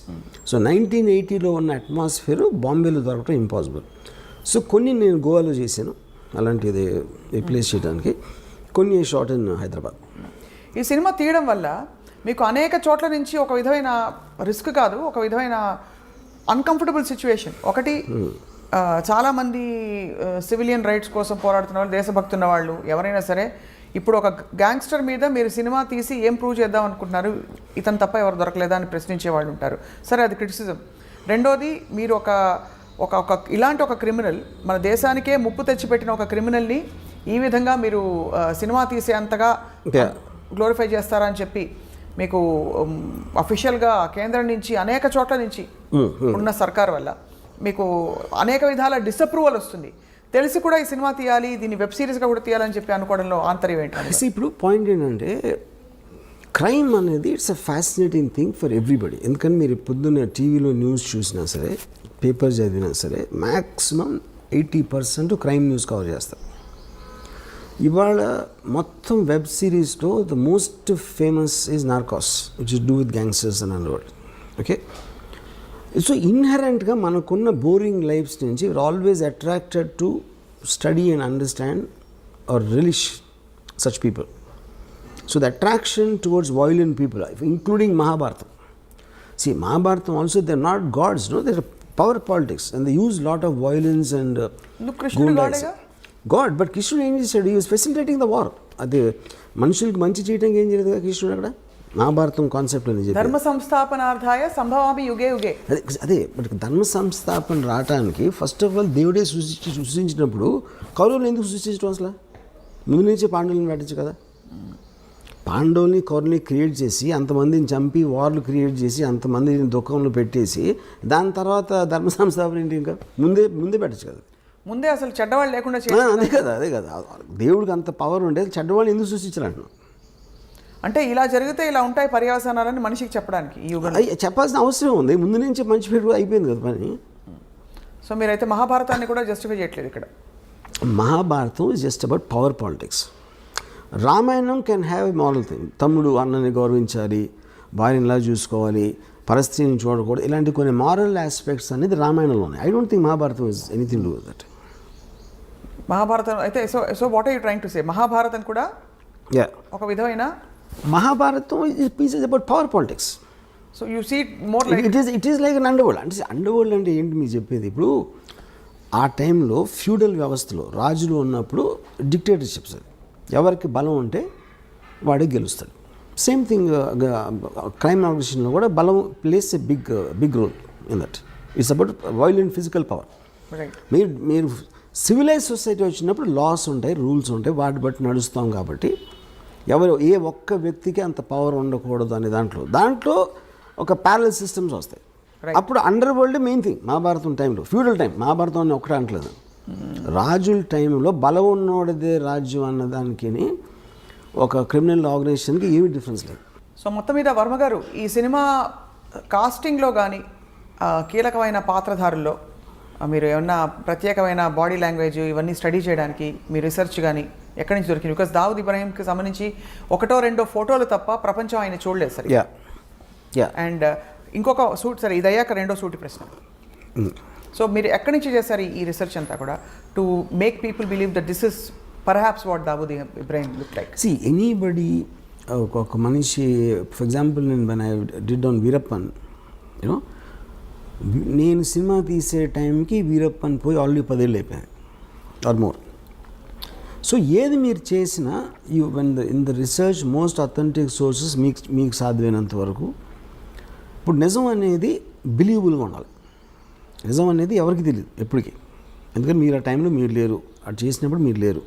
సో 1980లో ఉన్న అట్మాస్ఫియర్ బాంబేలో దొరకడం ఇంపాసిబుల్. సో కొన్ని నేను గోవాలో చేశాను అలాంటిది రీప్లేస్ చేయడానికి, కొన్ని షాట్ ఇన్ హైదరాబాద్. ఈ సినిమా తీయడం వల్ల మీకు అనేక చోట్ల నుంచి ఒక విధమైన రిస్క్ కాదు, ఒక విధమైన అన్కంఫర్టబుల్ సిచ్యువేషన్. ఒకటి, చాలామంది సివిలియన్ రైట్స్ కోసం పోరాడుతున్న వాళ్ళు, దేశభక్తి ఉన్న వాళ్ళు ఎవరైనా సరే, ఇప్పుడు ఒక గ్యాంగ్స్టర్ మీద మీరు సినిమా తీసి ఏం ప్రూవ్ చేద్దాం అనుకుంటున్నారు, ఇతను తప్ప ఎవరు దొరకలేదా అని ప్రశ్నించే వాళ్ళు ఉంటారు. సరే, అది క్రిటిసిజం. రెండోది, మీరు ఒక ఇలాంటి ఒక క్రిమినల్, మన దేశానికే ముప్పు తెచ్చిపెట్టిన ఒక క్రిమినల్ని ఈ విధంగా మీరు సినిమా తీసే అంతగా గ్లోరిఫై చేస్తారా అని చెప్పి మీకు అఫీషియల్గా కేంద్రం నుంచి అనేక చోట్ల నుంచి ఉన్న సర్కార్ వల్ల మీకు అనేక విధాల డిసప్రూవల్ వస్తుంది. తెలిసి కూడా ఈ సినిమా తీయాలి, దీన్ని వెబ్ సిరీస్గా కూడా తీయాలని చెప్పి అనుకోవడంలో ఆంతర్యం ఏంటంటే, ఇప్పుడు పాయింట్ ఏంటంటే క్రైమ్ అనేది it's a fascinating thing for everybody. ఎందుకంటే మీరు పొద్దున్న టీవీలో న్యూస్ చూసినా సరే, పేపర్ చదివినా సరే, మ్యాక్సిమం 80% క్రైమ్ న్యూస్ కవర్ చేస్తారు. ఇవాళ మొత్తం వెబ్ సిరీస్లో the most famous is Narcos, which is do with gangsters and onward. Okay, so ఇన్హెరెంట్గా మనకున్న బోరింగ్ లైఫ్స్ నుంచి we are always attracted to study and understand or relish such people. So the attraction towards violent people, including Mahabharatam. See, Mahabharatam also, they're not gods, no, they're power politics and they use lot of violence and God, but Krishnuడు ఏం చేశాడు? He was facilitating the war. అది మనుషులకి మంచి చేయడానికి ఏం చేయలేదు కదా కృష్ణుడు అక్కడ. మహాభారతం కాన్సెప్ట్ అని చెప్పి ధర్మ సంస్థాపనార్థాయ సంభవామి యుగే యుగే. అదే బట్ ధర్మ సంస్థాపన రావడానికి ఫస్ట్ ఆఫ్ ఆల్ దేవుడే సృష్టించినప్పుడు కౌరవులు ఎందుకు సృష్టించడం అసలు? ముందు నుంచే పాండవులను పెట్టచ్చు కదా. పాండవుల్ని కౌరవుల్ని క్రియేట్ చేసి అంతమందిని చంపి వార్లు క్రియేట్ చేసి అంతమందిని దుఃఖంలో పెట్టేసి దాని తర్వాత ధర్మ సంస్థాపన ఏంటి? ఇంకా ముందే పెట్టచ్చు కదా. ముందే అసలు చెడ్డవాళ్ళు లేకుండా అదే కదా దేవుడికి అంత పవర్ ఉంటే చెడ్డవాళ్ళు ఎందుకు సృష్టించాలంటున్నాను. అంటే ఇలా జరిగితే ఇలా ఉంటాయి పర్యవసానాలని మనిషికి చెప్పడానికి ఈ యుగంలో చెప్పాల్సిన అవసరం ఉంది. ముందు నుంచి మంచి పేరు అయిపోయింది కదా పని. సో మీరైతే మహాభారతాన్ని కూడా జస్టిఫై చేయట్లేదు ఇక్కడ. Mahabharatam is just about power politics. Ramayanam can have a moral thing. తమ్ముడు అన్నని గౌరవించాలి, భార్యనిలా చూసుకోవాలి, పరిస్థితిని చూడకూడదు, ఇలాంటి కొన్ని మారల్ ఆస్పెక్ట్స్ అనేది రామాయణంలో ఉన్నాయి. I don't think Mahabharatam is anything to that. Mahabharatam అయితే so what are you trying to say? Mahabharatam కూడా ఒక విధమైన Mahabharatam is about power politics. So you see more like it is like an underworld. అంటే అండర్వరల్డ్ అంటే ఏంటి మీకు చెప్పేది? ఇప్పుడు ఆ టైంలో ఫ్యూడల్ వ్యవస్థలో రాజులు ఉన్నప్పుడు డిక్టేటర్షిప్స్, అది ఎవరికి బలం ఉంటే వాడే గెలుస్తాడు. సేమ్ థింగ్ క్రైమ్ ఆర్గనైజేషన్లో కూడా బలం plays a big role in that. It's about violent physical power. మీరు సివిలైజ్ సొసైటీ వచ్చినప్పుడు లాస్ ఉంటాయి, రూల్స్ ఉంటాయి, వాటి బట్టి నడుస్తాం. కాబట్టి ఏ ఒక్క వ్యక్తికి అంత పవర్ ఉండకూడదు అనే దాంట్లో ఒక ప్యారలల్ సిస్టమ్స్ వస్తాయి. అప్పుడు under world main thing. Mahabharatam టైంలో ఫ్యూడల్ టైం, మహాభారతం అని ఒకటే అంటలేదు, రాజుల టైంలో బలం ఉన్నోడిదే రాజ్యం అన్నదానికి ఒక క్రిమినల్ ఆర్గనైజేషన్కి ఏమీ డిఫరెన్స్ లేదు. సో మొత్తం మీద వర్మ గారు ఈ సినిమా కాస్టింగ్లో కానీ కీలకమైన పాత్రధారుల్లో మీరు ఏమన్నా ప్రత్యేకమైన బాడీ లాంగ్వేజ్ ఇవన్నీ స్టడీ చేయడానికి మీ రీసెర్చ్ కానీ ఎక్కడి నుంచి దొరికింది? బికాస్ దావుద్ ఇబ్రాహీంకి సంబంధించి ఒకటో రెండో ఫోటోలు తప్ప ప్రపంచం ఆయన చూడలేదు సరే. అండ్ ఇంకొక సూట్ సరే, ఇది అయ్యాక రెండో సూటి ప్రశ్న. సో మీరు ఎక్కడి నుంచి చేశారు ఈ రీసెర్చ్ అంతా కూడా to make people believe that this is perhaps what Dawood Ibrahim look like? See anybody, ఒక మనిషి ఫర్ ఎగ్జాంపుల్ నేను when I did on Veerappan, you know, నేను సినిమా తీసే టైంకి వీరప్పన్ పోయి ఆల్రెడీ 10 ఏళ్ళు అయిపోయాయి ఆర్ మోర్. సో ఏది మీరు చేసినా in the research most authentic sources మీకు సాధ్యమైనంత వరకు. ఇప్పుడు నిజం అనేది బిలీవబుల్గా ఉండాలి. నిజం అనేది ఎవరికి తెలియదు ఎప్పటికీ, ఎందుకంటే మీరు ఆ టైంలో మీరు లేరు, అది చేసినప్పుడు మీరు లేరు.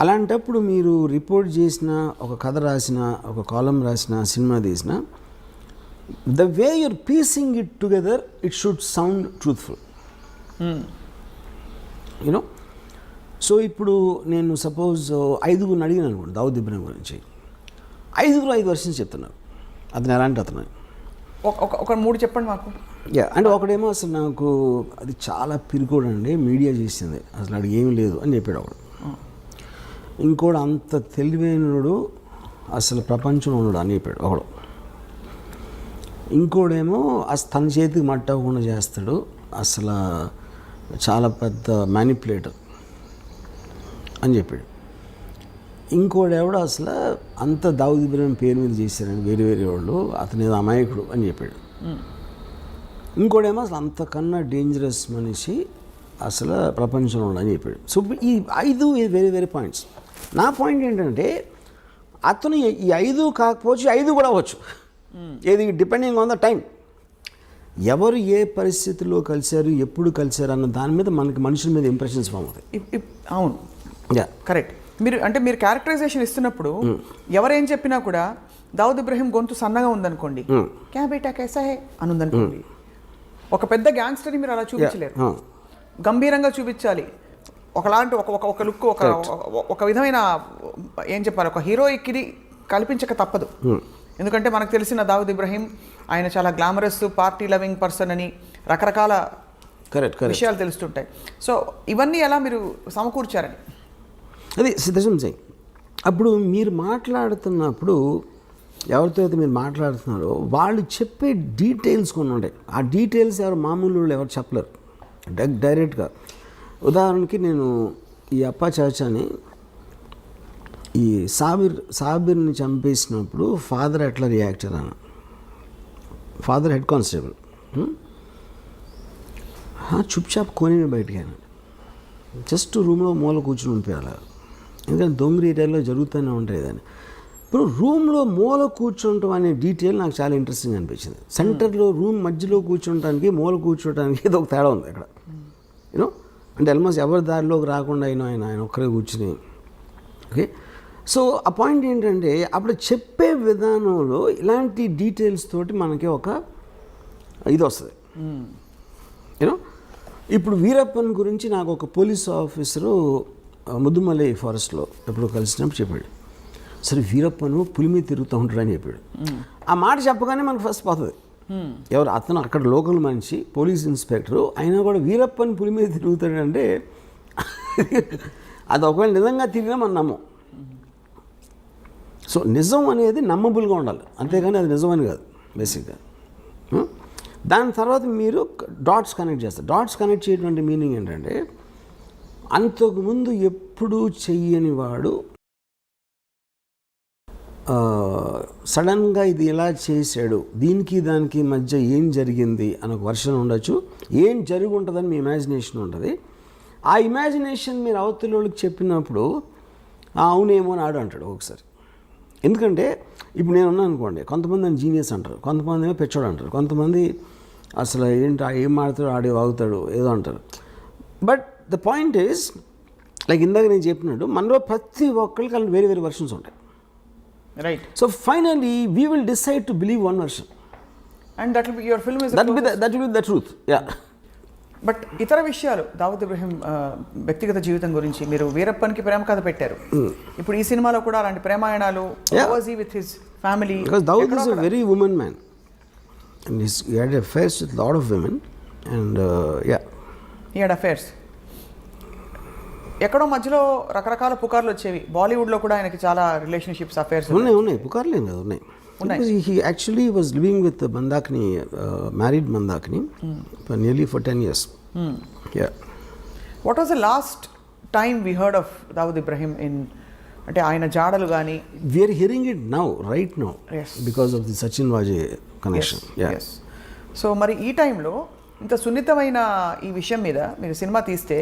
అలాంటప్పుడు మీరు రిపోర్ట్ చేసిన, ఒక కథ రాసిన, ఒక కాలం రాసిన, సినిమా తీసిన, the way you're piecing it together, it should sound truthful. You know, so ఇప్పుడు నేను సపోజ్ 5 అడిగాను అనుకోండి దావుద్ ఇబ్రాహిం గురించి, 5 వర్షన్స్ చెప్తున్నారు అతను ఎలాంటి అతను. ఒక 3 చెప్పండి మాకు. అంటే ఒకడేమో అసలు నాకు అది చాలా పిరికోడండి, మీడియా చేసింది, అసలు అది ఏమీ లేదు అని చెప్పాడు ఒకడు. ఇంకోడు అంత తెలివైనడు అసలు ప్రపంచంలో ఉన్నాడు అని చెప్పాడు ఒకడు. ఇంకోడేమో అసలు తన చేతికి మట్టకుండా చేస్తాడు, అసలు చాలా పెద్ద మ్యానిపులేటర్ అని చెప్పాడు. ఇంకోడెవడో అసలు అంత దావుద్ ఇబ్రాహిం పేరు మీద చేశారని వేరే వాళ్ళు, అతని ఏదో అమాయకుడు అని చెప్పాడు. ఇంకోడేమో అసలు అంతకన్నా డేంజరస్ మనిషి అసలు ప్రపంచంలో అని చెప్పాడు. సో ఈ 5 వేరే పాయింట్స్. నా పాయింట్ ఏంటంటే అతను ఈ 5 కాకపోవచ్చు, 5 కూడా అవ్వచ్చు, ఏది డిపెండింగ్ ఆన్ ద టైం. ఎవరు ఏ పరిస్థితిలో కలిశారు, ఎప్పుడు కలిశారు అన్న దాని మీద మనకి మనుషుల మీద ఇంప్రెషన్స్ ఫామ్ అవుతాయి. అవును, కరెక్ట్. మీరు క్యారెక్టరైజేషన్ ఇస్తున్నప్పుడు ఎవరేం చెప్పినా కూడా దావుద్ ఇబ్రాహిం గొంతు సన్నగా ఉందనుకోండి, క్యా బేటా కైసా హై అని ఉందనుకోండి, ఒక పెద్ద గ్యాంగ్స్టర్ని మీరు అలా చూపించలేరు, గంభీరంగా చూపించాలి. ఒకలాంటి ఒక లుక్, ఒక విధమైన ఏం చెప్పాలి, ఒక హీరోయిక్కి కల్పించక తప్పదు. ఎందుకంటే మనకు తెలిసిన దావుద్ ఇబ్రాహిం ఆయన చాలా గ్లామరస్, పార్టీ లవింగ్ పర్సన్ అని రకరకాల విషయాలు తెలుస్తుంటాయి. సో ఇవన్నీ ఎలా మీరు సమకూర్చారని అది సిద్ధం చేయి. అప్పుడు మీరు మాట్లాడుతున్నప్పుడు ఎవరితో అయితే మీరు మాట్లాడుతున్నారో వాళ్ళు చెప్పే డీటెయిల్స్ కొన్ని ఉంటాయి. ఆ డీటెయిల్స్ ఎవరు మామూలు వాళ్ళు ఎవరు చెప్పలేరు డైరెక్ట్గా. ఉదాహరణకి నేను ఈ అప్పా చాచాని, ఈ సాబిర్ని చంపేసినప్పుడు ఫాదర్ ఎట్లా రియాక్ట్ అయ్యాను. ఫాదర్ హెడ్ కానిస్టేబుల్, చుప్చాప్ కొని బయటికి జస్ట్ రూమ్లో మూల కూర్చుని ఉండిపోయాలి. ఎందుకంటే దొంగ ఏరియాలో జరుగుతూనే ఉంటాయి దాన్ని. ఇప్పుడు రూమ్లో మూల కూర్చుంటాం అనే డీటెయిల్ నాకు చాలా ఇంట్రెస్టింగ్ అనిపించింది. సెంటర్లో రూమ్ మధ్యలో కూర్చుంటానికి మూల కూర్చోటానికి ఏదో ఒక తేడా ఉంది అక్కడ. యూనో అంటే ఆల్మోస్ట్ ఎవరి దారిలోకి రాకుండా ఆయన ఒక్కరే కూర్చుని. ఓకే, సో ఆ పాయింట్ ఏంటంటే అప్పుడు చెప్పే విధానంలో ఇలాంటి డీటెయిల్స్ తోటి మనకి ఒక ఇది వస్తుంది. యూనో ఇప్పుడు వీరప్పన్ గురించి నాకు ఒక పోలీస్ ఆఫీసరు ముద్దుమలై ఫారెస్ట్లో ఎప్పుడు కలిసినప్పుడు చెప్పాడు, సరే వీరప్పను పులి మీద తిరుగుతూ ఉంటాడు అని చెప్పాడు. ఆ మాట చెప్పగానే మనకు ఫస్ట్ పోతుంది. ఎవరు అతను అక్కడ లోకల్ మనిషి, పోలీస్ ఇన్స్పెక్టరు, అయినా కూడా వీరప్పని పులి మీద తిరుగుతాడంటే అది ఒకవేళ నిజంగా తిరిగినా మనం నమ్మం. సో నిజం అనేది నమ్మబుల్గా ఉండాలి, అంతేగాని అది నిజమని కాదు బేసిక్గా. దాని తర్వాత మీరు డాట్స్ కనెక్ట్ చేస్తారు. డాట్స్ కనెక్ట్ చేయటువంటి మీనింగ్ ఏంటంటే అంతకుముందు ఎప్పుడూ చెయ్యని వాడు సడన్గా ఇది ఎలా చేశాడు, దీనికి దానికి మధ్య ఏం జరిగింది అని ఒక వర్షన్ ఉండొచ్చు, ఏం జరిగి ఉంటుందని మీ ఇమాజినేషన్ ఉంటుంది. ఆ ఇమాజినేషన్ మీరు అవతల వాళ్ళకి చెప్పినప్పుడు అవునేమో అని అంటాడు ఒకసారి. ఎందుకంటే ఇప్పుడు నేను ఉన్నాను అనుకోండి, కొంతమంది అని జీనియస్ అంటారు, కొంతమంది ఏమో పెచ్చోడు అంటారు, కొంతమంది అసలు ఏంటి ఏం ఆడుతాడు ఆడే వాగుతాడు ఏదో అంటారు. But the point is like ఇందాక నేను చెప్పినట్టు మనలో ప్రతి ఒక్కరికి అలా వేరే వేరే వర్షన్స్ ఉంటాయి. Right. So finally we will decide to believe one version and that will be your film is that will be the truth. Yeah. But ఇతర విషయాలు దావుద్ ఇబ్రాహిం వ్యక్తిగత జీవితం గురించి మీరు వీరప్పన్కి ప్రేమ కథ పెట్టారు. ఇప్పుడు ఈ సినిమాలో కూడా అలాంటి ప్రేమాయణాలు with his family. Because Dawood is a very woman man and he had affairs with a lot of women and he had affairs. ఎక్కడో మధ్యలో రకరకాల పుకార్లు వచ్చేవి. బాలీవుడ్లో కూడా ఆయనకి చాలా రిలేషన్షిప్స్, అఫేర్స్ ఉన్నాయి. పుకార్లు ఏం కాదు, ఉన్నాయి. He actually was living with Mandakini, married Mandakini for nearly 10 years. Yeah. What was the last time we heard of Dawood Ibrahim in అంటే ఆయన జాడలు కానీ? We are hearing it now, right now. Yes. Because of the Sachin Vajay connection. Yes. So మరి ఈ టైంలో ఇంత సున్నితమైన ఈ విషయం మీద మీరు సినిమా తీస్తే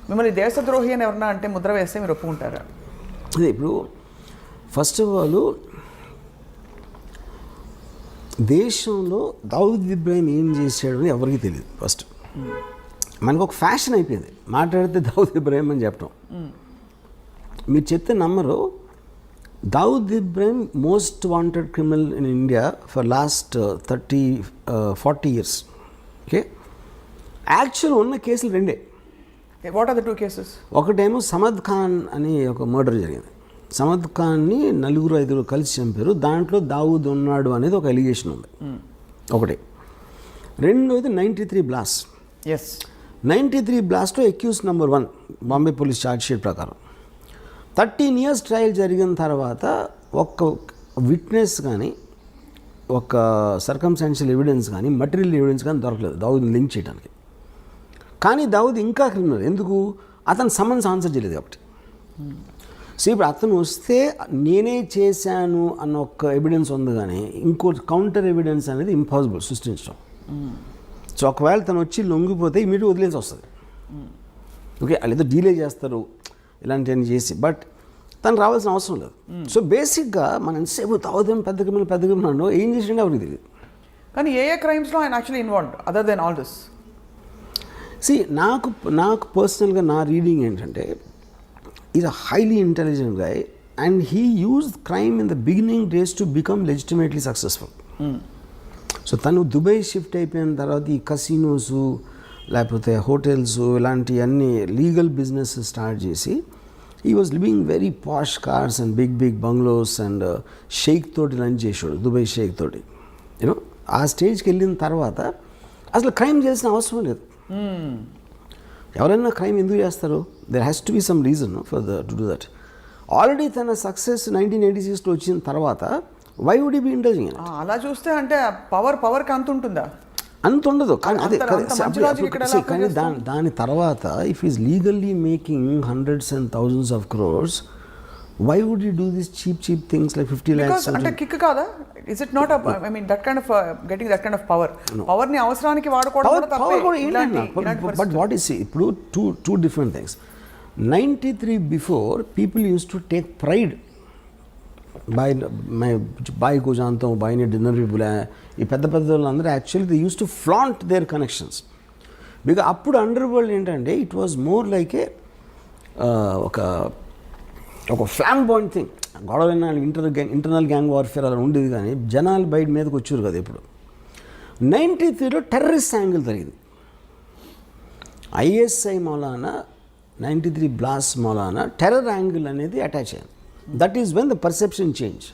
మిమ్మల్ని దేశద్రోహి అని ఎవరన్నా అంటే ముద్ర వేస్తే మీరు ఒప్పుకుంటారా? అదే ఇప్పుడు ఫస్ట్ ఆఫ్ ఆల్ దేశంలో దావుద్ ఇబ్రాహిం ఏం చేశాడు అని ఎవరికి తెలియదు. ఫస్ట్ మనకు ఒక ఫ్యాషన్ అయిపోయింది మాట్లాడితే దావుద్ ఇబ్రాహిం అని చెప్పడం. మీరు చెప్తే నమ్మరు, Dawood Ibrahim most wanted criminal in India for last 30-40 years. Okay, actual ఉన్న కేసులు 2. What are the 2 cases? ఒకటేమో సమద్ ఖాన్ అని ఒక మర్డర్ జరిగింది. సమద్ ఖాన్ని 4-5 కలిసి చంపారు. దాంట్లో దావూద్ ఉన్నాడు అనేది ఒక ఎలిగేషన్ ఉంది. ఒకటి. రెండోది 93 బ్లాస్ట్. ఎస్, 93 బ్లాస్ట్లో accuse number 1 Bombay police charge sheet ప్రకారం 13 years ట్రయల్ జరిగిన తర్వాత ఒక్క విట్నెస్ కానీ, ఒక సర్కమ్స్టాన్షియల్ ఎవిడెన్స్ కానీ, మటీరియల్ ఎవిడెన్స్ కానీ దొరకలేదు దావూద్ని లింక్ చేయడానికి. కానీ దావూద్ ఇంకా క్రిమినల్. ఎందుకు? అతను సమన్స్ ఆన్సర్ చేయలేదు కాబట్టి. సో ఇప్పుడు అతను వస్తే నేనే చేశాను అన్న ఒక ఎవిడెన్స్ ఉంది, కానీ ఇంకో కౌంటర్ ఎవిడెన్స్ అనేది ఇంపాసిబుల్ సృష్టించడం. సో ఒకవేళ తను వచ్చి లొంగిపోతే ఇమీడియట్ వదిలేసి వస్తుంది. ఓకే, వాళ్ళు ఏదో డీలే చేస్తారు ఇలాంటివన్నీ చేసి, బట్ తను రావాల్సిన అవసరం లేదు. సో బేసిక్గా మనం ఎంతసేపు తాగుదాం పెద్ద క్రిమినల్ ఏం చేసిండే ఎవరికి తెలియదు. కానీ ఏ క్రైమ్స్లో ఆయన actually involved other than all this? See నాకు పర్సనల్గా నా రీడింగ్ ఏంటంటే, is a highly intelligent guy and he used crime in the beginning days to become legitimately successful. So తను దుబాయ్ షిఫ్ట్ అయిపోయిన తర్వాత ఈ కసినోస్ లేకపోతే హోటల్స్ ఇలాంటి అన్ని లీగల్ బిజినెస్ స్టార్ట్ చేసి ఈ was living very posh cars and big bungalows and sheikh తోటి లంచ్ చేసాడు, దుబాయ్ షేక్ తోటి. యూనో ఆ స్టేజ్కి వెళ్ళిన తర్వాత అసలు క్రైమ్ చేసిన అవసరం లేదు. ఎవరైనా క్రైమ్ ఎందుకు చేస్తారు? There has to be some reason for to do that. Already తన సక్సెస్ 1986లో వచ్చిన తర్వాత why would be indulging in it? అలా చూస్తే అంటే పవర్కి అంత ఉంటుందా? అంత ఉండదు. కానీ అదే అంత కానీ దాని తర్వాత if is legally making hundreds and thousands of crores, why would you do these cheap things like 50 lakhs? అంటే కిక్ కాదా? Is it not I mean that kind of getting that kind of power? Power ని అవసరానికి వాడుకోవడం కూడా తప్పే. But what is ఇప్పుడు two different things. 93 before people used to take pride. Boy को जानता हूँ, బాయ్ని డిన్నర్ भी बुलाया. ఈ పెద్ద వాళ్ళందరూ actually they use to flaunt their connections. Because అప్పుడు అండర్ వరల్డ్ ఏంటంటే it was more like a ఒక ఫ్లాంబాయింట్ థింగ్. గొడవైనా ఇంటర్నల్ గ్యాంగ్ వార్ఫేర్ అలా ఉండేది, కానీ జనాలు బయట మీదకి వచ్చారు కదా. ఇప్పుడు 93లో టెర్రరిస్ట్ యాంగిల్ జరిగింది. ఐఎస్ఐ మూలాన 93 బ్లాస్ట్ మూలాన టెర్రర్ యాంగిల్ అనేది అటాచ్ అయ్యింది. That is when the perception change.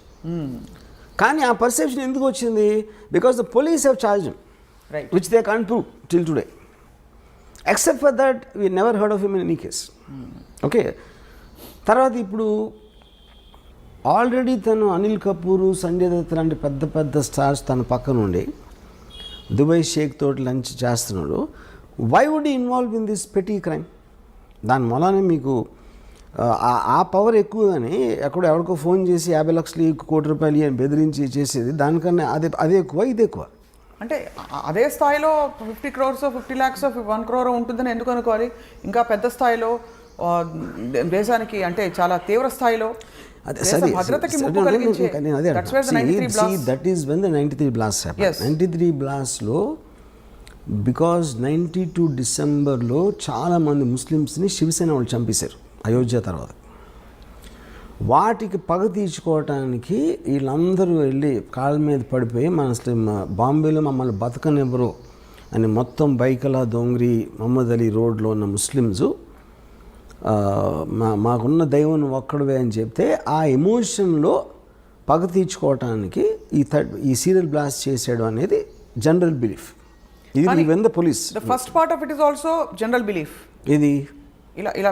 కానీ ఆ పర్సెప్షన్ ఎందుకు వచ్చింది? Because the police have charge which they can't prove till today. Except for that we never heard of him in any case. Okay, తర్వాత ఇప్పుడు already తను అనిల్ కపూర్, సంజయ్ దత్ లాంటి పెద్ద stars తన పక్కన ఉండి దుబాయ్ షేక్ తోటి లంచ్ చేస్తున్నాడు. Why would involve in this petty crime? దాని మూలానే మీకు ఆ పవర్ ఎక్కువ. కానీ ఎవరికో ఫోన్ చేసి 50 లక్షలు 1 కోటి రూపాయలు అని బెదిరించి చేసేది దానికన్నా అదే ఎక్కువ, ఇది ఎక్కువ. అంటే అదే స్థాయిలో 50 crores 50 lakhs 1 crore ఉంటుందని ఎందుకు అనుకోవాలి? ఇంకా పెద్ద స్థాయిలో దేశానికి అంటే చాలా తీవ్ర స్థాయిలో భద్రతకి ముప్పు కలిగించే. That is when the 93 blast happened. 93 బ్లాస్ట్లో బికాజ్ 92 డిసెంబర్లో చాలామంది ముస్లిమ్స్ని శివసేన వాళ్ళు చంపేశారు అయోధ్య తర్వాత. వాటికి పగ తీర్చుకోవటానికి వీళ్ళందరూ వెళ్ళి కాళ్ళ మీద పడిపోయి బాంబేలో మమ్మల్ని బతకనివ్వరు అని మొత్తం బైకలా దొంగరి మహమ్మద్ అలీ రోడ్లో ఉన్న ముస్లిమ్స్ మాకున్న దైవం ఒక్కడవే అని చెప్తే ఆ ఎమోషన్లో పగ తీర్చుకోవటానికి ఈ సీరియల్ బ్లాస్ట్ చేసాడు అనేది జనరల్ బిలీఫ్. ఇది when the police the first part of it is also general belief. ఇది ఇలా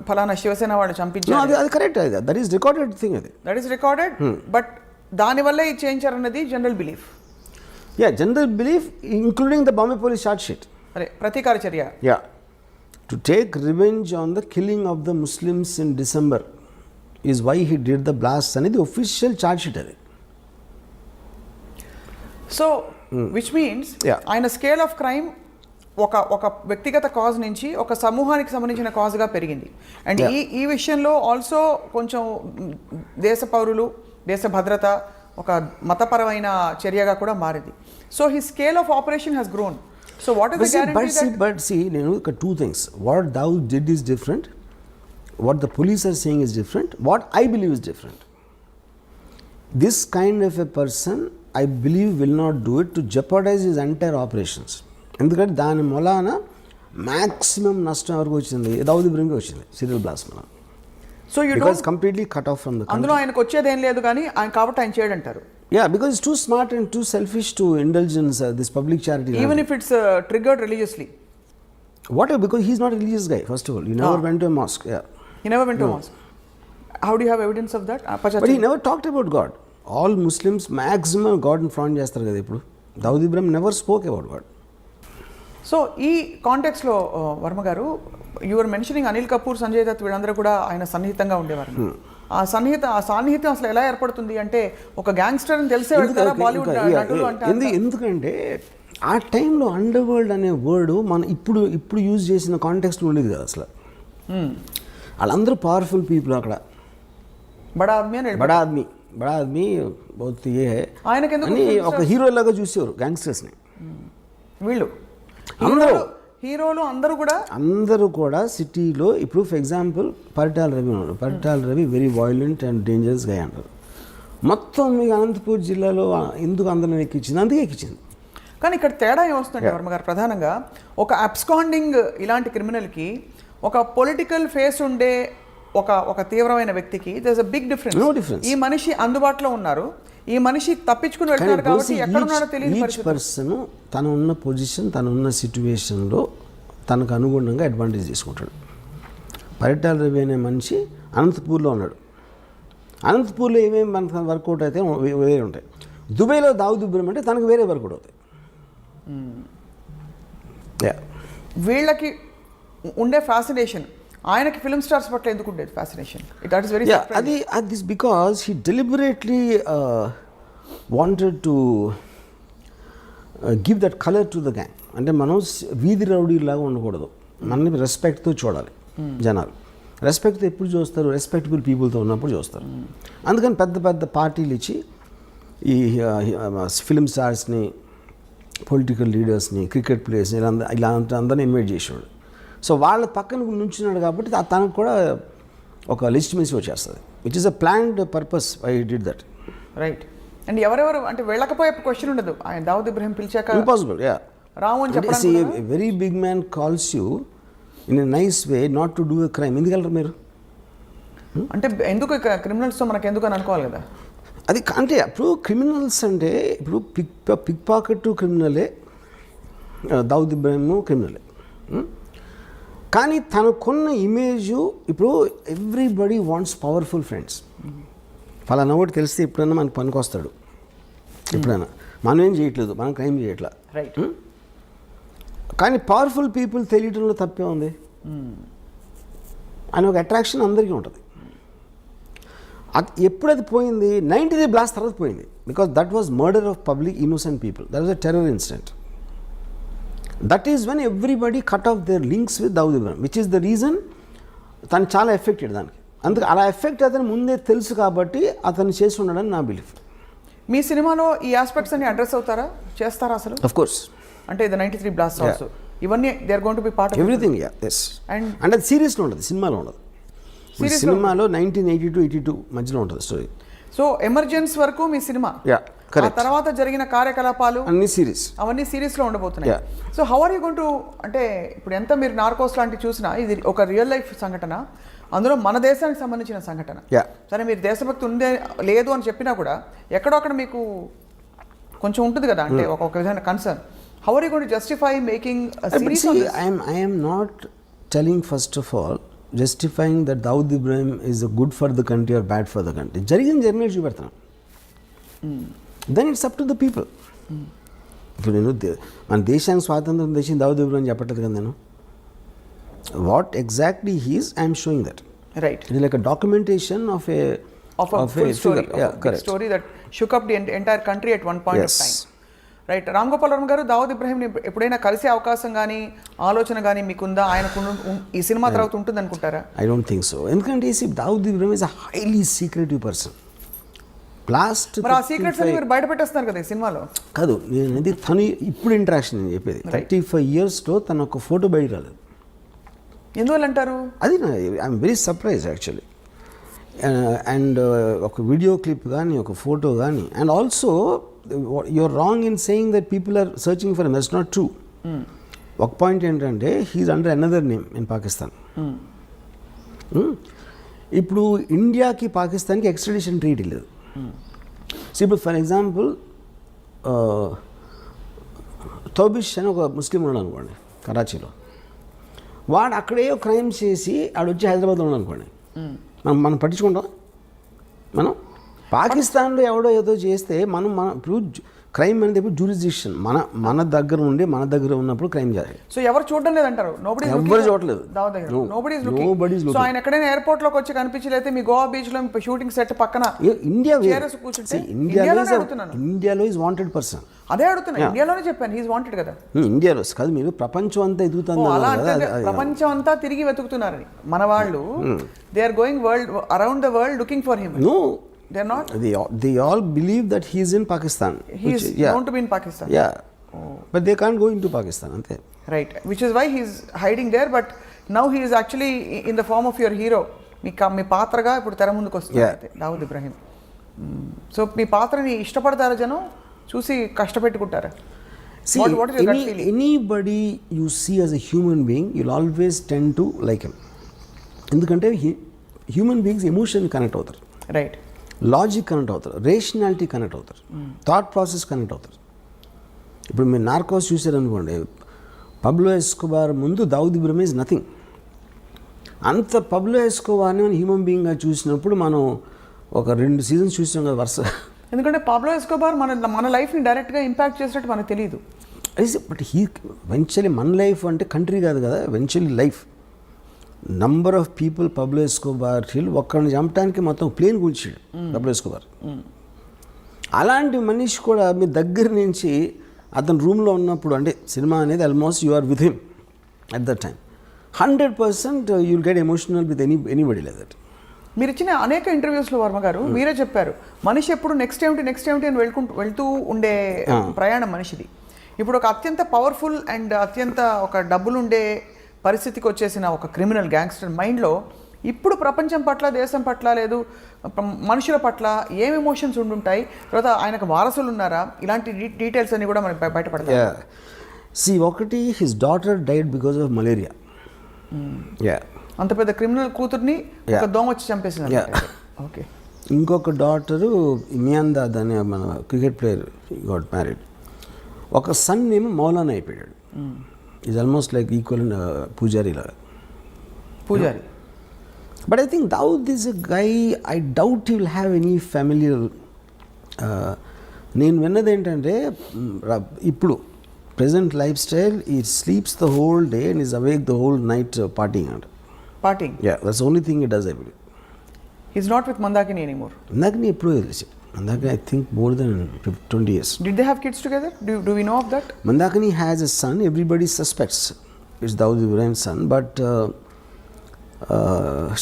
ఫలానా శివసేన వాళ్ళు చంపించారు, అది correct. That is recorded thing. That is recorded, but దానివల్ల ఇది చేయించారు అన్నది general belief. General belief including the Bombay police charge sheet. అరే ప్రతీకార చర్య. To take revenge on the killing of the Muslims in December is why he did the blast అనేది official charge sheet అది. So which means ఆయన scale of crime ఒక వ్యక్తిగత cause నుంచి ఒక సమూహానికి సంబంధించిన కాజ్గా పెరిగింది. అండ్ ఈ విషయంలో ఆల్సో కొంచెం దేశ పౌరులు, దేశ భద్రత, ఒక మతపరమైన చర్యగా కూడా మారింది. So he scale of operation has grown. So what is the guarantee? But see నేను two things. What Dawood did is different. What the police are saying is different. What I believe is different. This kind of a person, I believe, will not do it to jeopardize his entire operations. ఎందుకంటే దాని మూలాన maximum నష్టం ఎవరికి వచ్చింది? దావుద్ ఇబ్రహీంకి వచ్చింది serial blast వల్ల. So you because completely cut off from the అందులో ఆయనకు వచ్చేది ఏం లేదు కానీ ఆయన కాబట్టి ఆయన చేయడంటారు. Yeah, because it's too smart and too selfish to indulge in this public charity. Even if it's triggered religiously. Whatever, because he's not a religious guy, first of all. He never went to a mosque. Yeah. He never went to a mosque. How do you have evidence of that? But he never talked about God. All Muslims maximum God in front చేస్తారు కదా ఇప్పుడు. Dawood Ibrahim never spoke about God. So ఈ కాంటెక్స్లో వర్మ గారు, your mentioning Anil Kapoor, Sanjay Dutt వీళ్ళందరూ కూడా ఆయన సన్నిహితంగా ఉండేవారు. ఆ సాన్నిహిత్యం అసలు ఎలా ఏర్పడుతుంది అంటే ఒక గ్యాంగ్స్టర్ అని తెలిసే వెళ్తారా బాలీవుడ్ నటులు అంటే? ఎందుకంటే ఆ టైంలో అండర్ వరల్డ్ అనే వర్డ్ మనం ఇప్పుడు యూజ్ చేసిన కాంటెక్స్ట్ ఉండేది కదా అసలు. వాళ్ళందరూ పవర్ఫుల్ పీపుల్ అక్కడ. బడా ఆద్మీ బహుత్ ఏ ఆయనకి అని ఒక హీరో లాగా చూసేవారు గ్యాంగ్స్టర్స్ని. వీళ్ళు హీరోలు అందరూ కూడా సిటీలో ఇప్పుడు ఫర్ ఎగ్జాంపుల్ పరిటాల రవి ఉన్నారు. Paritala Ravi very violent and dangerous గా అంటారు. మొత్తం మీకు అనంతపూర్ జిల్లాలో ఎందుకు అందరిని ఎక్కించింది? అందుకే ఎక్కించింది. కానీ ఇక్కడ తేడా ఏమొస్తుందంటే వర్మ గారు, ప్రధానంగా ఒక అబ్స్కాండింగ్ ఇలాంటి క్రిమినల్కి ఒక పొలిటికల్ ఫేస్ ఉండే ఒక తీవ్రమైన వ్యక్తికి there is a big difference. ఈ మనిషి అందుబాటులో ఉన్నారు, ఈ మనిషి తప్పించుకుని వెళ్తున్నారు కాబట్టి ఎక్కడున్నాడో తెలియదు. ఈచ్ పర్సన్ తను ఉన్న పొజిషన్, తను ఉన్న సిచ్యువేషన్లో తనకు అనుగుణంగా అడ్వాంటేజ్ తీసుకుంటాడు. పరిటాల రవి అనే మనిషి అనంతపూర్లో ఉన్నాడు. అనంతపూర్లో ఏమేమి మనకు వర్కౌట్ అయితే వేరే ఉంటాయి. దుబాయ్లో దావుద్ ఇబ్రహీం అంటే తనకు వేరే వర్కౌట్ అవుతాయి. వీళ్ళకి ఉండే ఫ్యాసినేషన్ ఆయనకి ఫిల్మ్ స్టార్స్ పట్ల ఎందుకు ఉండేది ఫ్యాసినేషన్? దట్ ఇస్ వెరీ అది because he deliberately wanted to give that colour to the gang. అంటే మనం వీధి రౌడీలాగా ఉండకూడదు, మనని రెస్పెక్ట్తో చూడాలి. జనాలు రెస్పెక్ట్తో ఎప్పుడు చూస్తారు? రెస్పెక్టబుల్ పీపుల్తో ఉన్నప్పుడు చూస్తారు. అందుకని పెద్ద పెద్ద పార్టీలు ఇచ్చి ఈ ఫిల్మ్ స్టార్స్ని, పొలిటికల్ లీడర్స్ని, క్రికెట్ ప్లేయర్స్ని ఇలా అందరినీ ఇన్వైట్ చేసేవాడు. సో వాళ్ళ పక్కన నుంచున్నాడు కాబట్టి తనకు కూడా ఒక లెజిటిమసీ వచ్చేస్తుంది. It is a planned purpose I did that. Right. And ఎవరెవరు అంటే వెళ్ళకపోయే క్వశ్చన్ ఉండదు. ఆయన దావుద్ ఇబ్రహీం పిలిచాక ఇంపాసిబుల్. రాము అని చెప్పడానికి very big man calls you in a nice way not to do a crime. ఎందుకు వెళ్ళరు మీరు? అంటే ఎందుకు క్రిమినల్స్తో మనకు ఎందుకు అని అనుకోవాలి కదా. అది అంటే ఇప్పుడు క్రిమినల్స్ అంటే ఇప్పుడు పిక్ పాకెట్ క్రిమినలే, దావుద్ ఇబ్రహీం క్రిమినలే. కానీ తనకున్న ఇమేజు ఇప్పుడు ఎవ్రీబడి వాంట్స్ పవర్ఫుల్ ఫ్రెండ్స్. ఫలానా ఒకటి తెలిస్తే ఎప్పుడైనా మనకు పనికి వస్తాడు. ఎప్పుడైనా మనం ఏం చేయట్లేదు, మనం క్రైమ్ చేయట్లా. రైట్. కానీ పవర్ఫుల్ పీపుల్ తెలియటంలో తప్పే ఉంది అని ఒక అట్రాక్షన్ అందరికీ ఉంటుంది. ఎప్పుడది పోయింది? 93 బ్లాస్ట్ తర్వాత పోయింది. Because that was murder of public innocent people. That was a terror incident. That is when everybody cut of their links with Dawood Ibrahim, which is the reason తను చాలా ఎఫెక్టెడ్ దానికి. అందుకే అలా ఎఫెక్ట్ అతను ముందే తెలుసు కాబట్టి అతను చేసి ఉండడని నా బిలీఫ్. మీ సినిమాలో ఈ ఆస్పెక్ట్స్ అన్ని అడ్రస్ అవుతారా, చేస్తారా అసలు? Of course. అంటే ద 93 బ్లాస్ట్ ఆల్సో ఇవన్నీ they are going to be part of everything. Yes. And అది సీరియస్లో ఉండదు, సినిమాలో ఉండదు. సినిమాలో 1982 మధ్యలో ఉంటుంది స్టోరీ. సో ఎమర్జెన్స్ వరకు మీ సినిమా, ఆ తర్వాత జరిగిన కార్యకలాపాలు అన్ని సిరీస్, అవన్నీ సిరీస్లో ఉండబోతున్నాయి. So how are you going to, అంటే ఇప్పుడు ఎంత మీరు నార్కోస్ లాంటివి చూసినా ఇది ఒక రియల్ లైఫ్ సంఘటన, అందులో మన దేశానికి సంబంధించిన సంఘటన. సరే మీరు దేశభక్తి ఉందే లేదు అని చెప్పినా కూడా ఎక్కడో అక్కడ మీకు కొంచెం ఉంటుంది కదా, అంటే ఒక విధమైన concern. How are you going to justify making series on this? I am not telling first of all justifying that Dawood Ibrahim is good for the country or bad for the country. జరిగిన journal చూపెడతాను. Then it's up to the people. ఇప్పుడు నేను మన దేశానికి స్వాతంత్రం తెచ్చింది దావుద్ ఇబ్రహీం చెప్పట్లేదు కదా నేను. What exactly he's I'm showing that. Right. It like a documentation of a full story that shook up the entire country at one point of time. Right. Ram Gopal Varma గారు, దావుద్ ఇబ్రహీంని ఎప్పుడైనా కలిసే అవకాశం కానీ ఆలోచన కానీ మీకుందా? ఆయనకు ఈ సినిమా తర్వాత ఉంటుంది అనుకుంటారా? I don't think so. ఎందుకంటే Dawood Ibrahim is a highly secretive person. Last మరి ఆ సీక్రెట్స్ అన్ని మీరు బయట పెట్టేస్తున్నారు కదా ఈ సినిమాలో. కాదు, నేను తను ఇప్పుడు ఇంటరాక్షన్ నేను చెప్పేది 35 yearsలో తను ఒక ఫోటో బయట రాలేదు. ఎందువల్ల అంటారు? అది I'm very surprise actually. And ఒక వీడియో క్లిప్ కానీ ఒక ఫోటో కానీ. And also you're wrong in saying that people are searching for him. That's not true. ఒక పాయింట్ ఏంటంటే he is under another name in Pakistan. ఇప్పుడు ఇండియాకి పాకిస్తాన్కి ఎక్స్ట్రడిషన్ ట్రీటీ లేదు. సో ఇప్పుడు ఫర్ ఎగ్జాంపుల్ తౌబిష్ అని ఒక ముస్లిం ఉన్నాడు అనుకోండి కరాచీలో, వాడు అక్కడే క్రైమ్ చేసి ఆడు వచ్చి హైదరాబాద్లో ఉన్నాడు అనుకోండి, మనం పట్టించుకుంటాం. మనం పాకిస్తాన్లో ఎవడో ఏదో చేస్తే మనం ఇప్పుడు క్రైమ్ అనేది ఇప్పుడు జ్యూరిస్డిక్షన్ మన దగ్గర ఉండి మన దగ్గర ఉన్నప్పుడు క్రైమ్ చేయాలి. సో ఎవరు చూడడం లేదంటారు, ఎవరు చూడలేదు. సో ఆయన ఎక్కడైనా ఎయిర్పోర్ట్ లోకి వచ్చి కనిపించలేతే మీ గోవా బీచ్ లో షూటింగ్ సెట్ పక్కన ఇండియాలో ఈజ్ వాంటెడ్ పర్సన్. అదే అడుగుతున్నా, ఇండియాలోనే చెప్పాను హీస్ వాంటెడ్ కదా. ఇండియాలో కాదు, మీరు ప్రపంచం అంతా ఎదుగుతుంది, ప్రపంచం అంతా తిరిగి వెతుకుతున్నారని మన వాళ్ళు. They are going world around the world looking for him. No, they're not. They all believe that he is in Pakistan. He is known to be in Pakistan. Yeah. But they can't go into Pakistan, ante. Right. Which is why he is hiding there. But now he is actually in the form of your hero. మీ పాత్రగా ఇప్పుడు తెర ముందుకు వస్తుంది Dawood Ibrahim. So మీ పాత్రని ఇష్టపడతారా జనం, చూసి కష్టపెట్టుకుంటారా? See, anybody you see as a human being, you'll always tend to like him. ఎందుకంటే హ్యూమన్ బీయింగ్స్ ఎమోషన్ కనెక్ట్ అవుతారు, రైట్, లాజిక్ కనెక్ట్ అవుతారు, రేషనాలిటీ కనెక్ట్ అవుతారు, థాట్ ప్రాసెస్ కనెక్ట్ అవుతారు. ఇప్పుడు మీరు నార్కోస్ చూసారనుకోండి, పబ్లో ఎస్కోబార్ ముందు దావుద్ ఇబ్రహీం ఈజ్ నథింగ్. అంత పబ్లో ఎస్కోబార్ని మనం హ్యూమన్ బీయింగ్గా చూసినప్పుడు మనం ఒక 2 సీజన్స్ చూసాం కదా వరుస. ఎందుకంటే పబ్లో ఎస్కోబార్ మన లైఫ్ని డైరెక్ట్గా ఇంపాక్ట్ చేసినట్టు మనకు తెలియదు. బట్ వెంచువల్లీ మన లైఫ్ అంటే కంట్రీ కాదు కదా, eventually life. Number of people Pablo Escobar ఒక్కరిని చంపడానికి మొత్తం ప్లేన్ కూల్చాడు పబ్లో ఎస్కోబార్. అలాంటి మనిషి కూడా మీ దగ్గర నుంచి అతను రూమ్లో ఉన్నప్పుడు, అంటే సినిమా అనేది almost you are with him at that time, 100% you'll get emotional with anybody like that. మీరు ఇచ్చిన అనేక ఇంటర్వ్యూస్లో వర్మ గారు మీరే చెప్పారు, మనిషి ఎప్పుడు నెక్స్ట్ ఏమిటి అని వెళ్తూ ఉండే ప్రయాణం మనిషిది. ఇప్పుడు ఒక అత్యంత పవర్ఫుల్ అండ్ అత్యంత ఒక డబ్బులుండే పరిస్థితికి వచ్చేసిన ఒక క్రిమినల్ గ్యాంగ్స్టర్ మైండ్లో ఇప్పుడు ప్రపంచం పట్ల, దేశం పట్ల, లేదు మనుషుల పట్ల ఏం ఎమోషన్స్ ఉండుంటాయి, తర్వాత ఆయనకు వారసులు ఉన్నారా, ఇలాంటి డీటెయిల్స్ అన్ని కూడా మనకి బయటపడతాయి. ఒకటి his daughter died because of malaria. అంత పెద్ద క్రిమినల్ కూతుర్ని ఒక దోమ వచ్చి చంపేసింది. ఓకే. ఇంకొక డాటరు మియాందాద్ అనే మన క్రికెట్ ప్లేయర్ గాట్ మ్యారీడ్. ఒక సన్ ఏమో మౌలానా అయిపోయాడు. Is almost like equal Pujari లాగా. Pujari. But I think Dawood is a guy, I doubt he will have any familiar. నేను విన్నది ఏంటంటే ఇప్పుడు present lifestyle, he sleeps the whole day and is awake the whole night partying అంట. Partying? Yeah, that's only thing it does I believe. He is not with Mandakini anymore. Mandakini ఎప్పుడూ తెలిసి, Mandakini, I think more than 20 years. Did they have kids together? Do we know of that? Mandakini has a son. Everybody suspects it's Dawood Ibrahim's son, but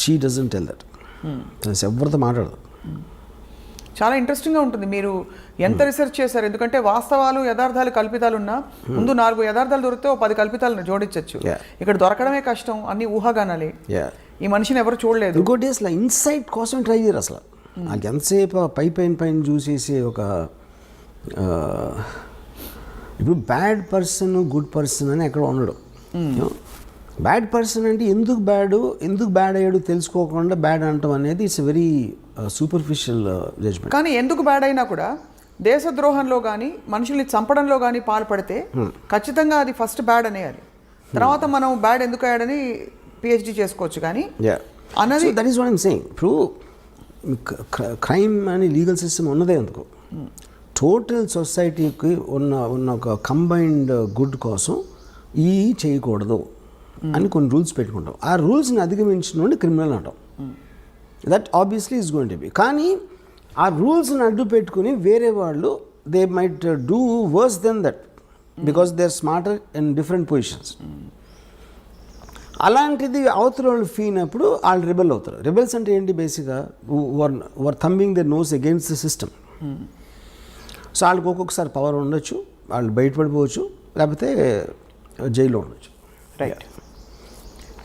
she doesn't tell that. ఎవరితో మాట్లాడదు. చాలా ఇంట్రెస్టింగ్గా ఉంటుంది. మీరు ఎంత research చేశారు? ఎందుకంటే వాస్తవాలు, యథార్థాలు, కల్పితాలు ఉన్నా ముందు 4 యథార్థాలు దొరికితే 10 కల్పితాలను జోడించచ్చు. ఇక్కడ దొరకడమే కష్టం, అన్ని ఊహాగానాలే. ఈ మనిషిని ఎవరు చూడలేదు. ఇంకోటి అసలు ఇన్సైట్ కోసం ట్రై చేయరు అసలు. నాకు ఎంతసేపు పైన చూసేసి ఒక ఇప్పుడు బ్యాడ్ పర్సన్, గుడ్ పర్సన్ అని ఎక్కడ ఉండడు. బ్యాడ్ పర్సన్ అంటే ఎందుకు బ్యాడ్ అయ్యాడు తెలుసుకోకుండా బ్యాడ్ అనటం అనేది ఇట్స్ వెరీ సూపర్ఫిషియల్ జడ్జ్మెంట్. కానీ ఎందుకు బ్యాడ్ అయినా కూడా దేశద్రోహంలో కానీ మనుషుల్ని చంపడంలో కానీ పాల్పడితే ఖచ్చితంగా అది ఫస్ట్ బ్యాడ్ అనేయాలి. తర్వాత మనం బ్యాడ్ ఎందుకు అయ్యాడని PhD చేసుకోవచ్చు. కానీ అన్నది that is what I'm saying. ఇప్పుడు క్రైమ్ అని లీగల్ సిస్టమ్ ఉన్నదే ఎందుకు, టోటల్ సొసైటీకి ఉన్న ఒక కంబైన్డ్ గుడ్ కోసం ఈ చేయకూడదు అని కొన్ని రూల్స్ పెట్టుకుంటాం. ఆ రూల్స్ని అధిగమించిన నుండి క్రిమినల్ అంటాం. That obviously is going to be. కానీ ఆ రూల్స్ని అడ్డు పెట్టుకుని వేరే వాళ్ళు they might do worse than that because they are smarter in different positions. అలాంటిది అవతల వాళ్ళు ఫీల్ అయినప్పుడు వాళ్ళు రిబెల్ అవుతారు. రిబెల్స్ అంటే ఏంటి? బేసిక్గా were thumbing the nose against the system. So వాళ్ళకి ఒక్కొక్కసారి పవర్ ఉండొచ్చు, వాళ్ళు బయటపడిపోవచ్చు, లేకపోతే జైల్లో ఉండొచ్చు. రైట్.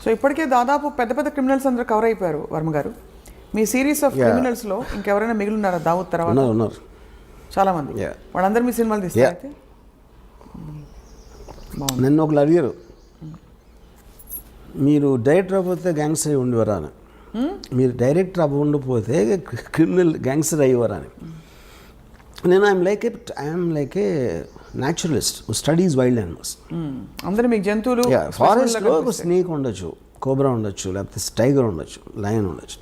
సో ఇప్పటికే దాదాపు పెద్ద క్రిమినల్స్ అందరూ కవర్ అయిపోయారు వర్మ గారు. మీ సిరీస్ ఆఫ్ క్రిమినల్స్లో ఇంకెవరైనా మిగిలిన్నారా దావుద్ తర్వాత? ఉన్నారు చాలామంది. వాళ్ళందరూ మీ సినిమాలు తీస్తారు అయితే? నన్ను ఒకళ్ళు అడిగారు, మీరు డైరెక్టర్ అవ్వకపోతే గ్యాంగ్స్టర్ అయి ఉండేవారా అని. మీరు డైరెక్టర్ అవ్వకపోతే క్రిమినల్ గ్యాంగ్స్టర్ అయ్యేవారా అని. నేను I'm like A naturalist studies wild animals. అందరూ మీకు జంతువులు ఫారెస్ట్లో ఒక స్నేక్ ఉండొచ్చు, కోబ్రా ఉండొచ్చు, లేకపోతే టైగర్ ఉండొచ్చు, లయన్ ఉండొచ్చు.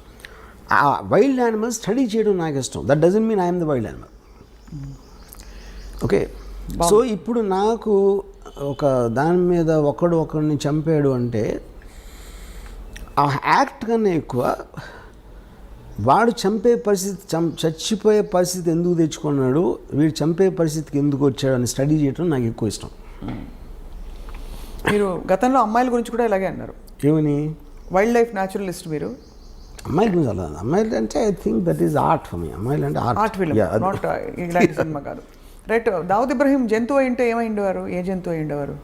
ఆ వైల్డ్ యానిమల్స్ స్టడీ చేయడం నాకు ఇష్టం. That doesn't mean I'm the wild animal. Okay, so ఇప్పుడు నాకు ఒక దాని మీద ఒకడిని చంపాడు అంటే ఆ యాక్ట్ కన్నా ఎక్కువ వాడు చంపే పరిస్థితి, చచ్చిపోయే పరిస్థితి ఎందుకు తెచ్చుకున్నాడు, వీడు చంపే పరిస్థితికి ఎందుకు వచ్చాడు అని స్టడీ చేయడం నాకు ఎక్కువ ఇష్టం. మీరు గతంలో అమ్మాయిల గురించి కూడా ఇలాగే అన్నారు. ఏమని? వైల్డ్ లైఫ్ న్యాచురలిస్ట్ మీరు. అమ్మాయిల గురించి అలా, అమ్మాయిలు అంటే I think that is art for me. అమ్మాయిలు అంటే ఆర్ట్ ఫిల్మ్, నాట్ ఇలాంటి సినిమా కాదు. రైట్. దావుద్ ఇబ్రహీం జంతువు అయింటే ఏమైండేవారు? ఏ జంతువు అయిండేవారు?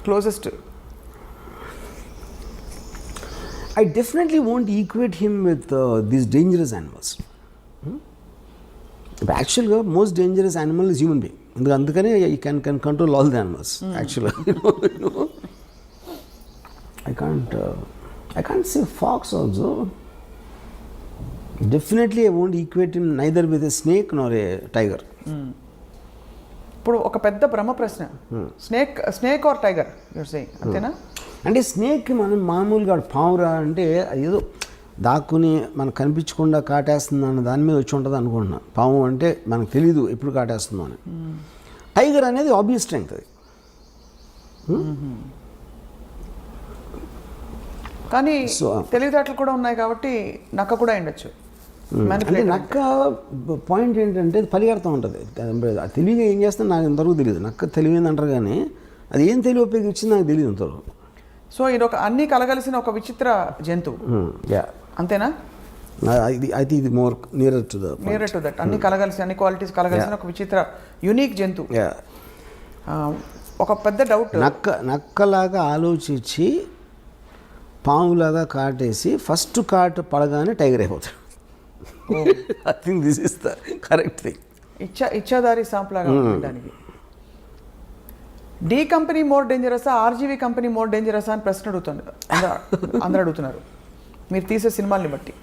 Closest. I definitely won't equate him with these dangerous animals. But actually, most dangerous animal is human being. అందుకనే you can control all the animals. Actually, you know. I can't say fox also. Definitely, I won't equate him neither with a snake nor a tiger. ఇప్పుడు ఒక పెద్ద బ్రహ్మ ప్రశ్న, snake or tiger you're saying, అంతేనా? అంటే స్నేక్కి మనం మామూలుగా పావురా అంటే ఏదో దాక్కుని మనకు కనిపించకుండా కాటేస్తుంది అన్న దాని మీద వచ్చి ఉంటుంది అనుకుంటున్నా. పాము అంటే మనకు తెలీదు ఎప్పుడు కాటేస్తుందో అని. టైగర్ అనేది ఆబ్వియస్ స్ట్రెంగ్త్ అది. కానీ తెలివితేటలు కూడా ఉన్నాయి కాబట్టి నక్క కూడా ఉండొచ్చు. అంటే నక్క పాయింట్ ఏంటంటే పరిగెడుతూ ఉంటుంది. తెలివిగా ఏం చేస్తుందో నాకు ఇంతవరకు తెలియదు. నక్క తెలివింది అంటారు కానీ అది ఏం తెలివి ఉపయోగించింది నాకు తెలియదు ఇంతవరకు. సో ఇది ఒక అన్ని కలగలిసిన ఒక విచిత్ర జంతువు, అంతేనా? అయితే ఇది మోర్ నియర్ టు దట్. అన్ని కలగలిసి, అన్ని క్వాలిటీస్ కలగలిసిన ఒక విచిత్ర యూనిక్ జంతువు. ఒక పెద్ద డౌట్, నక్కలాగా ఆలోచించి పాములాగా కాటేసి ఫస్ట్ కాటు పడగానే టైగర్ అయిపోతాడు. I think this is the correct thing. ఇచ్చాదారి సాంప్లాగా దానికి. డి కంపెనీ మోర్ డేంజరసా, ఆర్జీవీ కంపెనీ మోర్ డేంజరసా అని ప్రశ్న అడుగుతున్నారు, అందరూ అడుగుతున్నారు మీరు తీసే సినిమాల్ని బట్టి.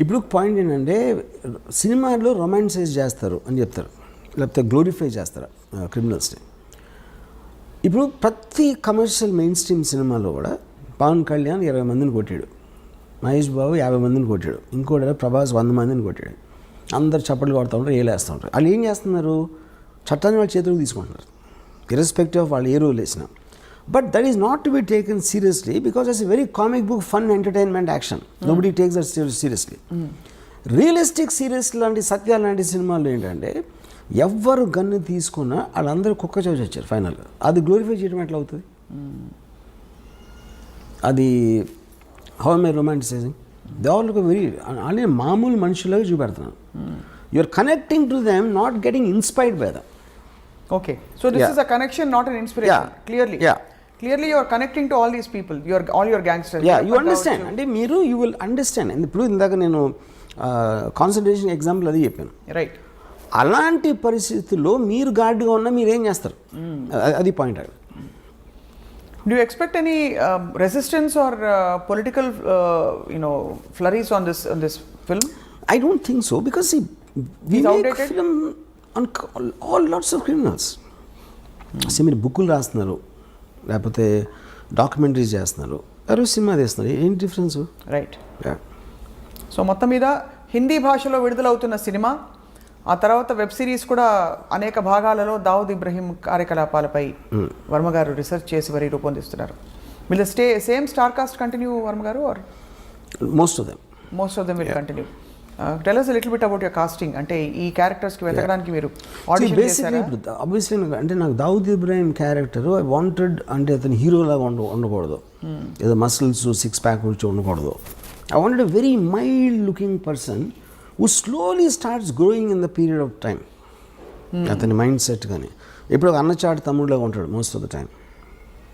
ఇప్పుడు పాయింట్ ఏంటంటే సినిమాలో రొమాన్సైజ్ చేస్తారు అని చెప్తారు, లేకపోతే గ్లోరిఫై చేస్తారు క్రిమినల్స్ని. ఇప్పుడు ప్రతి కమర్షియల్ మెయిన్ స్ట్రీమ్ సినిమాలో కూడా పవన్ కళ్యాణ్ 20 మందిని కొట్టాడు, మహేష్ బాబు 50 మందిని కొట్టాడు, ఇంకోటి ప్రభాస్ 100 మందిని కొట్టాడు. అందరు చప్పట్లు కొడుతూ ఉంటారు, ఏలేస్తూ ఉంటారు. వాళ్ళు ఏం చేస్తున్నారు? చట్టాన్ని వాళ్ళ చేతులకు తీసుకుంటున్నారు, ఇర్రెస్పెక్టివ్ ఆఫ్ వాళ్ళు ఏ రోల్ వేసినా. But that is not to be taken seriously because it's a very comic book, fun, entertainment, action. Nobody takes that seriously. Realistic serious లాంటి సత్యాలు లాంటి సినిమాలు ఏంటంటే ఎవ్వరు గన్ను తీసుకున్నా వాళ్ళందరూ కుక్క చోచి వచ్చారు ఫైనల్గా. అది గ్లోరిఫై చేయడం ఎట్లా అవుతుంది? అది how am I romanticising? They all look very అంటే మామూలు మనుషులాగా చూపెడుతున్నాను. You are connecting to them, not getting inspired by them. Okay, so this is a connection, not an inspiration. Clearly you are connecting to all these people, all your gangsters. You understand. అంటే మీరు you will understand. ఇప్పుడు ఇందాక నేను concentration example అది చెప్పాను, right? అలాంటి పరిస్థితుల్లో మీరు గార్డ్గా ఉన్నా మీరు ఏం చేస్తారు? అది point. Do you expect any resistance or political flurries on this film? I don't think so, because we make film on all lots of criminals. మీరు బుక్కులు రాస్తున్నారు, లేకపోతే డాక్యుమెంటరీస్ చేస్తున్నారు, ఎవరు సినిమా తీస్తున్నారు, ఏంటి డిఫరెన్స్? రైట్. సో మొత్తం మీద హిందీ భాషలో విడుదలవుతున్న సినిమా, ఆ తర్వాత వెబ్ సిరీస్ కూడా అనేక భాగాలలో దావుద్ ఇబ్రహీం కార్యకలాపాలపై వర్మ గారు రీసెర్చ్ చేసి మరీ రూపొందిస్తున్నారు. Will the same star cast continue, Varma గారు, or most of them will continue? Tell us a little bit about your casting. అంటే ఈ క్యారెక్టర్స్కి వెతకడానికి మీరు ఆడిషన్ చేశారా? ఆబ్వియస్లీ అంటే నాకు Dawood Ibrahim character I wanted, అంటే అతను హీరోలాగా ఉండకూడదు, ఏదో మసిల్స్ 6 ప్యాక్ వచ్చి ఉండకూడదు. I wanted a very mild looking person who slowly starts growing in the period of time. అతని మైండ్ సెట్ కానీ ఇప్పుడు ఒక అన్నచాటు తమ్ముడులాగా ఉంటాడు most of the time,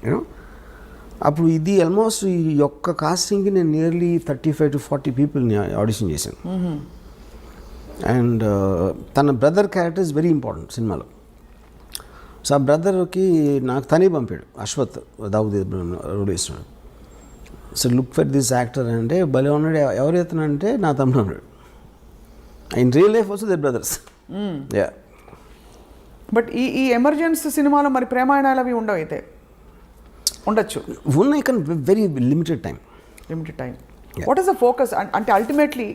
you know. అప్పుడు ఇది ఆల్మోస్ట్ ఈ యొక్క కాస్టింగ్కి నేను నియర్లీ 35 to 40 పీపుల్ని ఆడిషన్ చేశాను. అండ్ తన brother character is very important సినిమాలో. సో ఆ బ్రదర్కి నాకు తనే పంపాడు, అశ్వత్ దావుద్ రూడేస్తున్నాడు. So look for this actor అంటే భలే ఉన్నాడు. ఎవరు ఎత్తునంటే నా తమ్ముడు ఉన్నాడు. In real life also they brothers. Yeah. But ఈ ఎమర్జెన్సీ సినిమాలో మరి ప్రేమాయణాలు అవి ఉండవు అయితే? ఉండొచ్చు. ఉన్నాయి కానీ very limited time. What is the focus అంటే ultimately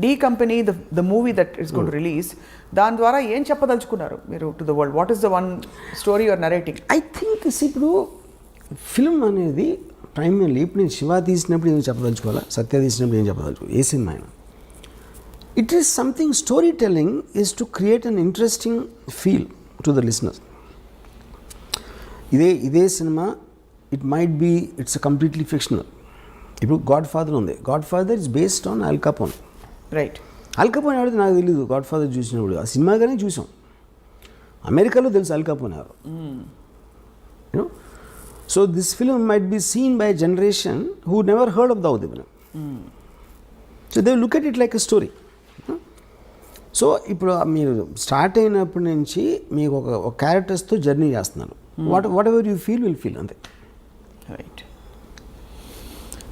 D company the movie that is going to release, దాని ద్వారా ఏం చెప్పదలుచుకున్నారు మీరు to the world? What is the one story your narrating? I think ఇప్పుడు ఫిల్మ్ అనేది ప్రైమర్లీ ఇప్పుడు నేను శివ తీసినప్పుడు ఏం చెప్పదలుచుకోవాలా, సత్య తీసినప్పుడు ఏం చెప్పదలుచుకో, ఏ సినిమా అయినా it is something, storytelling is to create an interesting feel to the listener. ఇదే cinema it might be it's completely fictional. ఇప్పుడు గాడ్ ఫాదర్ ఉంది, Godfather is based on Al Capone. Right. Al Capone ఎవరిది నాకు తెలియదు, God father చూసినప్పుడు ఆ సినిమాగానే చూసాం. అమెరికాలో తెలుసు అల్ కపోన్ ఎవరు. You know, so this film might be seen by generation who never heard of Dawood Ibrahim. So they look at it like a story. So ఇప్పుడు మీరు స్టార్ట్ అయినప్పటి నుంచి మీకు ఒక క్యారెక్టర్స్తో జర్నీ చేస్తున్నాను. Whatever you feel will feel అంతే. రైట్.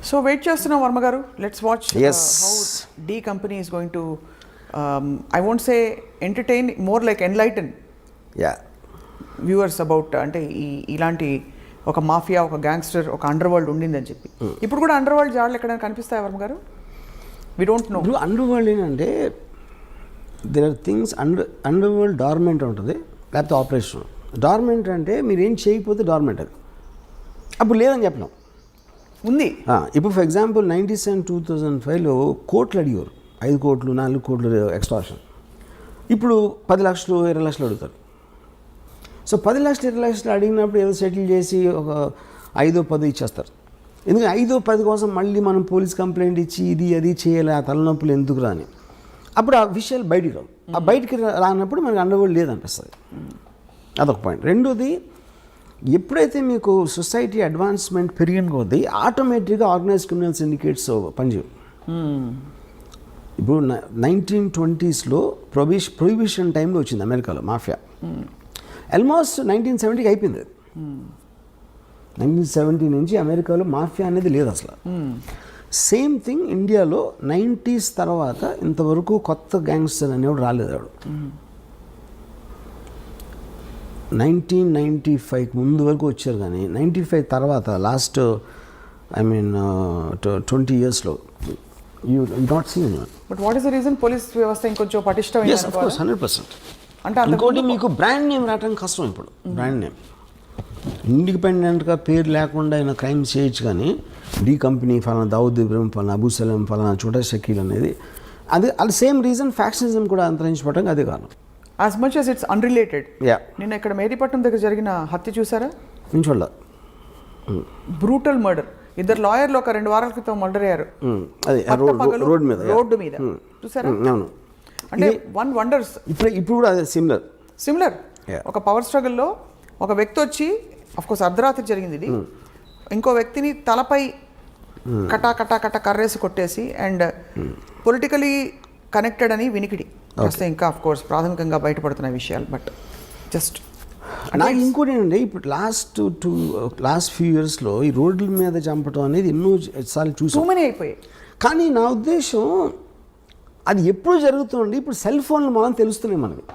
సో వెయిట్ చేస్తున్నాం Varma garu. Let's watch how D company is going to I won't say entertain, more like enlighten viewers about అంటే ఇలాంటి ఒక మాఫియా, ఒక గ్యాంగ్స్టర్, ఒక అండర్ వరల్డ్ ఉండిందని చెప్పి. ఇప్పుడు కూడా అండర్ వరల్డ్ జాడలు ఎక్కడైనా కనిపిస్తాయి Varma garu? We don't know. ఇప్పుడు అండర్ వరల్డ్ ఏంటంటే there are things underworld dormant ఉంటుంది, లేకపోతే ఆపరేషన్. డార్మెంట్ అంటే మీరు ఏం చేయకపోతే డార్మెంట్, అది అప్పుడు లేదని చెప్పినాం ఉంది. ఇప్పుడు ఫర్ ఎగ్జాంపుల్ 97, 2005లో కోట్లు అడిగారు, 5 కోట్లు 4 కోట్లు ఎక్స్ట్రాక్షన్. ఇప్పుడు 10 లక్షలు 20 లక్షలు అడుగుతారు. సో 10 లక్షలు 20 లక్షలు అడిగినప్పుడు ఏదో సెటిల్ చేసి ఒక 5-10 ఇచ్చేస్తారు. ఎందుకంటే 5-10 కోసం మళ్ళీ మనం పోలీస్ కంప్లైంట్ ఇచ్చి ఇది అది చేయాలి, ఆ తలనొప్పులు ఎందుకు రాని. అప్పుడు ఆ విషయాలు బయటికి రావు. ఆ బయటికి రానప్పుడు మనకి అండర్వరల్డ్ లేదనిపిస్తుంది. అదొక పాయింట్. రెండోది, ఎప్పుడైతే మీకు సొసైటీ అడ్వాన్స్మెంట్ పెరిగిన కొద్దీ ఆటోమేటిక్గా ఆర్గనైజ్ క్రిమినల్ సిండికేట్స్ పనిచేయవు. ఇప్పుడు 1920sలో ప్రొహిబిషన్ టైంలో వచ్చింది అమెరికాలో మాఫియా. ఆల్మోస్ట్ 1970కి అయిపోయింది. 1970 నుంచి అమెరికాలో మాఫియా అనేది లేదు అసలు. సేమ్ థింగ్ ఇండియాలో 90s తర్వాత ఇంతవరకు కొత్త గ్యాంగ్స్టర్ అనేవాడు రాలేదు. 1995 ముందు వరకు వచ్చారు, కానీ 95 తర్వాత లాస్ట్ 20 yearsలో you not see anyone. But what is the reason? Police వ్యవస్థ ఇంకొంచెం పటిష్టం. yes of course 100%. అంటే ఇంకోటి మీకు బ్రాండ్ నేమ్ రావడం కష్టం. ఇప్పుడు బ్రాండ్ నేమ్ ఇండిపెండెంట్గా పేరు లేకుండా ఆయన క్రైమ్ చేయొచ్చు, కానీ డీ కంపెనీ ఫలానా దావుద్ ఇబ్రహీం ఫలానా అబూ సలీం ఫలానా చోటా షకీల్ అనేది అది సేమ్ రీజన్. ఫ్యాక్షనిజం కూడా అంతరించిపోవడానికి అదే కారణం. As much as it's unrelated. Yeah. నిన్న ఇక్కడ మేరీపట్నం దగ్గర జరిగిన హత్య చూసారా? నేను చూడాల. Brutal murder. 2 లాయర్లు ఒక 2 వారాల క్రితం మర్డర్ అయ్యారు. అది రోడ్డు మీద చూసారా? అవును. అంటే వన్ వండర్స్. ఇప్పుడు కూడా అదే సిమిలర్. ఒక పవర్ స్ట్రగుల్లో ఒక వ్యక్తి వచ్చి, అఫ్ కోర్స్ అర్ధరాత్రి జరిగింది ఇది, ఇంకో వ్యక్తిని తలపై కటా కటా కటా కర్రేసి కొట్టేసి, అండ్ పొలిటికలీ కనెక్టెడ్ అని వినికిడి వస్తే ఇంకా అఫ్ కోర్స్ ప్రాథమికంగా బయటపడుతున్న విషయాలు. బట్ జస్ట్ నాకు ఇంకోటి ఏంటంటే, ఇప్పుడు లాస్ట్ ఫ్యూ ఇయర్స్లో ఈ రోడ్ల మీద చంపడం అనేది ఎన్నోసార్లు చూసాం. టూ మెనీ అయిపోయాయి. కానీ నా ఉద్దేశం అది ఎప్పుడు జరుగుతుంది, ఇప్పుడు సెల్ ఫోన్లు మనం తెలుస్తున్నాయి మనకి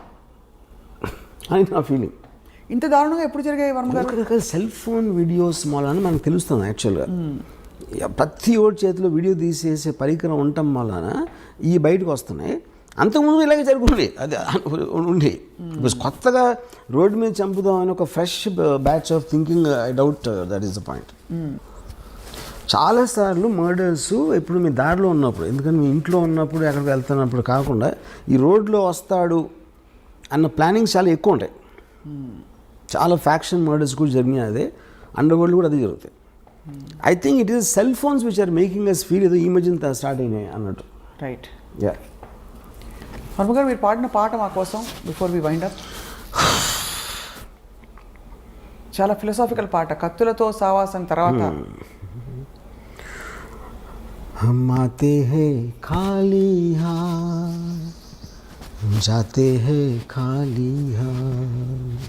అని నా ఫీలింగ్. ఇంత దారుణంగా ఎప్పుడు జరిగాయి వర్మ గారు? సెల్ ఫోన్ వీడియోస్ వలన మనకు తెలుస్తుంది. యాక్చువల్గా ప్రతి ఓడి చేతిలో వీడియో తీసేసే పరికరం ఉండటం వలన ఈ బయటకు వస్తున్నాయి. అంతకుముందు ఇలాగే జరుగుతుంది, అది ఉండి కొత్తగా రోడ్డు మీద చంపుదాం అని ఒక fresh batch of thinking. I doubt that is the point. చాలాసార్లు మర్డర్స్ ఎప్పుడు మీ దారిలో ఉన్నప్పుడు, ఎందుకంటే మీ ఇంట్లో ఉన్నప్పుడు ఎక్కడికి వెళ్తున్నప్పుడు కాకుండా ఈ రోడ్లో వస్తాడు అన్న ప్లానింగ్స్ చాలా ఎక్కువ ఉంటాయి. చాలా ఫ్యాక్షన్ మర్డర్స్ కూడా జరిగినాయి. అదే అండర్ వరల్డ్ కూడా అదే జరుగుతాయి. I think it is cell phones which are making us feel ఏదో ఈ మధ్యన స్టార్ట్ అయినాయి అన్నట్టు. రైట్. యా. వర్మ గారు, మీరు పాడిన పాట మా కోసం బిఫోర్ వి వైండ్ అప్, చాలా ఫిలసాఫికల్ పాట, కత్తులతో సావాసం తర్వాత. हम आते हैं खाली हाथ, जाते हैं खाली हाथ,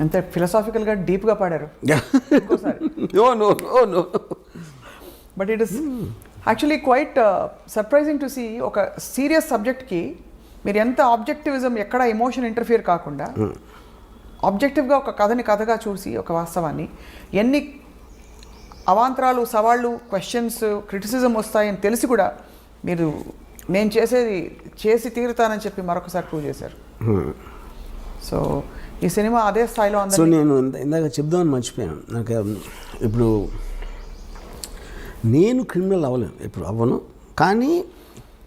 అంతే ఫిలసాఫికల్గా డీప్గా పాడారు ఇంకోసారి. No but it is actually quite surprising to see ఒక సీరియస్ సబ్జెక్ట్కి మీరు ఎంత ఆబ్జెక్టివిజం ఎక్కడ ఎమోషన్ ఇంటర్ఫియర్ కాకుండా ఆబ్జెక్టివ్గా ఒక కథని కథగా చూసి ఒక వాస్తవాన్ని ఎన్ని అవాంతరాలు సవాళ్ళు క్వశ్చన్స్ క్రిటిసిజం వస్తాయని తెలిసి కూడా మీరు నేను చేసేది చేసి తీరుతానని చెప్పి మరొకసారి ప్రూవ్ చేశారు. సో ఈ సినిమా అదే స్థాయిలో సో ఉంది. నేను ఇందాక చెప్దామని మర్చిపోయాను. నాకు ఇప్పుడు నేను క్రిమినల్ అవ్వలేను, ఇప్పుడు అవ్వను. కానీ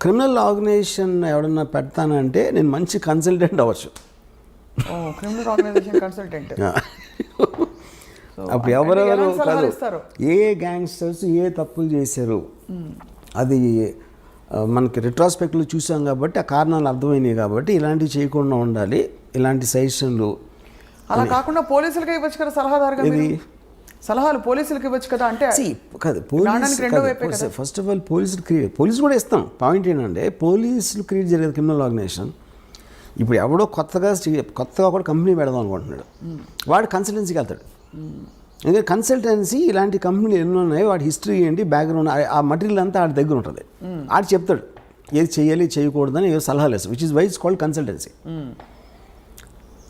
క్రిమినల్ ఆర్గనైజేషన్ ఎవడన్నా పెడతానంటే నేను మంచి కన్సల్టెంట్ అవ్వచ్చు. Criminal organisation consultant. అప్పుడు ఎవరెవరు కాదు, ఇస్తారు ఏ గ్యాంగ్స్టర్స్ ఏ తప్పులు చేశారు అది మనకి రిట్రాస్పెక్ట్లో చూసాం కాబట్టి ఆ కారణాలు అర్థమైనాయి కాబట్టి ఇలాంటివి చేయకుండా ఉండాలి, ఇలాంటి సజెషన్లు. అలా కాకుండా పోలీసులకి ఇవ్వచ్చు కదా సలహాదారుగా, ఇది సలహాలు పోలీసులకి ఇవ్వచ్చు కదా. అంటే కాదు నాణానికి రెండో వైపే కదా. ఫస్ట్ ఆఫ్ ఆల్ పోలీసు కూడా ఇస్తాం. పాయింట్ ఏంటంటే పోలీసులు క్రియేట్ జరిగేది క్రిమినల్ ఆర్గనైజేషన్. ఇప్పుడు ఎవడో కొత్తగా కూడా కంపెనీ పెడదాం అనుకుంటున్నాడు, వాడు కన్సల్టెన్సీకి వెళ్తాడు. ఎందుకంటే కన్సల్టెన్సీ ఇలాంటి కంపెనీలు ఎన్నో ఉన్నాయి, వాడి హిస్టరీ ఏంటి బ్యాక్గ్రౌండ్ ఆ మటీరియల్ అంతా ఆడి దగ్గర ఉంటుంది. ఆడు చెప్తాడు ఏది చేయాలి చేయకూడదని ఏదో సలహాలు వేస్తాడు, which is why it's called consultancy.